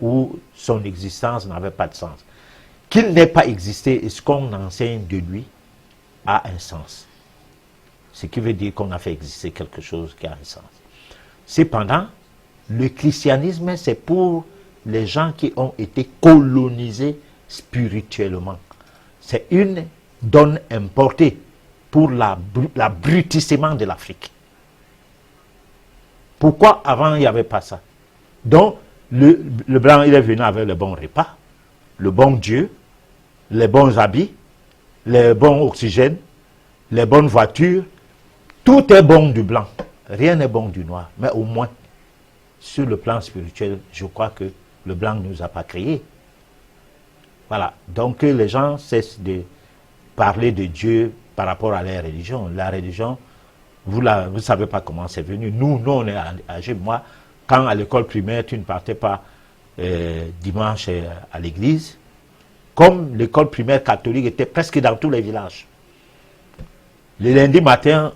Speaker 3: ou son existence n'avait pas de sens. Qu'il n'ait pas existé et ce qu'on enseigne de lui a un sens. Ce qui veut dire qu'on a fait exister quelque chose qui a un sens. Cependant, le christianisme, c'est pour les gens qui ont été colonisés spirituellement. C'est une donne importée pour l'abrutissement de l'Afrique. Pourquoi avant il n'y avait pas ça? Donc, le blanc, il est venu avec le bon repas, le bon Dieu, les bons habits, les bons oxygènes, les bonnes voitures. Tout est bon du blanc. Rien n'est bon du noir. Mais au moins, sur le plan spirituel, je crois que le blanc ne nous a pas créés. Voilà. Donc, les gens cessent de parler de Dieu par rapport à la religion. La religion, vous ne savez pas comment c'est venu. Nous, on est âgés. Moi, quand à l'école primaire, tu ne partais pas dimanche à l'église, comme l'école primaire catholique était presque dans tous les villages. Le lundi matin,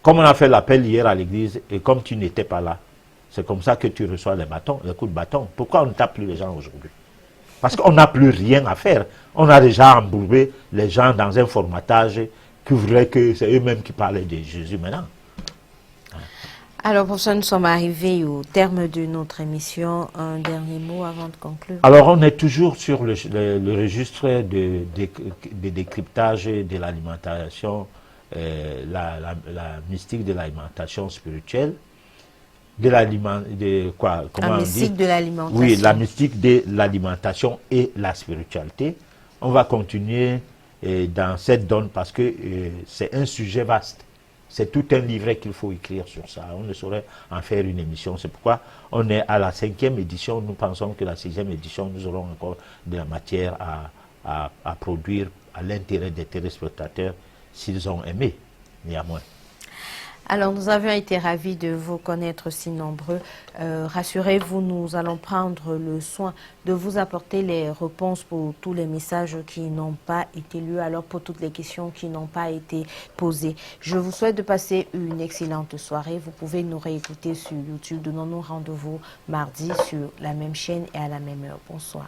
Speaker 3: comme on a fait l'appel hier à l'église, et comme tu n'étais pas là, c'est comme ça que tu reçois les coups de bâton. Pourquoi on ne tape plus les gens aujourd'hui? Parce qu'on n'a plus rien à faire. On a déjà embourbé les gens dans un formatage qui voudrait que c'est eux-mêmes qui parlaient de Jésus maintenant.
Speaker 1: Alors pour ça, nous sommes arrivés au terme de notre émission. Un dernier mot avant de conclure.
Speaker 3: Alors on est toujours sur le registre de décryptage de l'alimentation, la mystique de l'alimentation spirituelle. La mystique de l'alimentation. Oui, la mystique de l'alimentation et la spiritualité. On va continuer dans cette donne parce que c'est un sujet vaste. C'est tout un livret qu'il faut écrire sur ça. On ne saurait en faire une émission. C'est pourquoi on est à la 5e édition. Nous pensons que la 6e édition, nous aurons encore de la matière à produire à l'intérêt des téléspectateurs s'ils ont aimé, néanmoins.
Speaker 1: Alors, nous avions été ravis de vous connaître si nombreux. Rassurez-vous, nous allons prendre le soin de vous apporter les réponses pour tous les messages qui n'ont pas été lus, alors pour toutes les questions qui n'ont pas été posées. Je vous souhaite de passer une excellente soirée. Vous pouvez nous réécouter sur YouTube. Donnons-nous rendez-vous mardi sur la même chaîne et à la même heure. Bonsoir.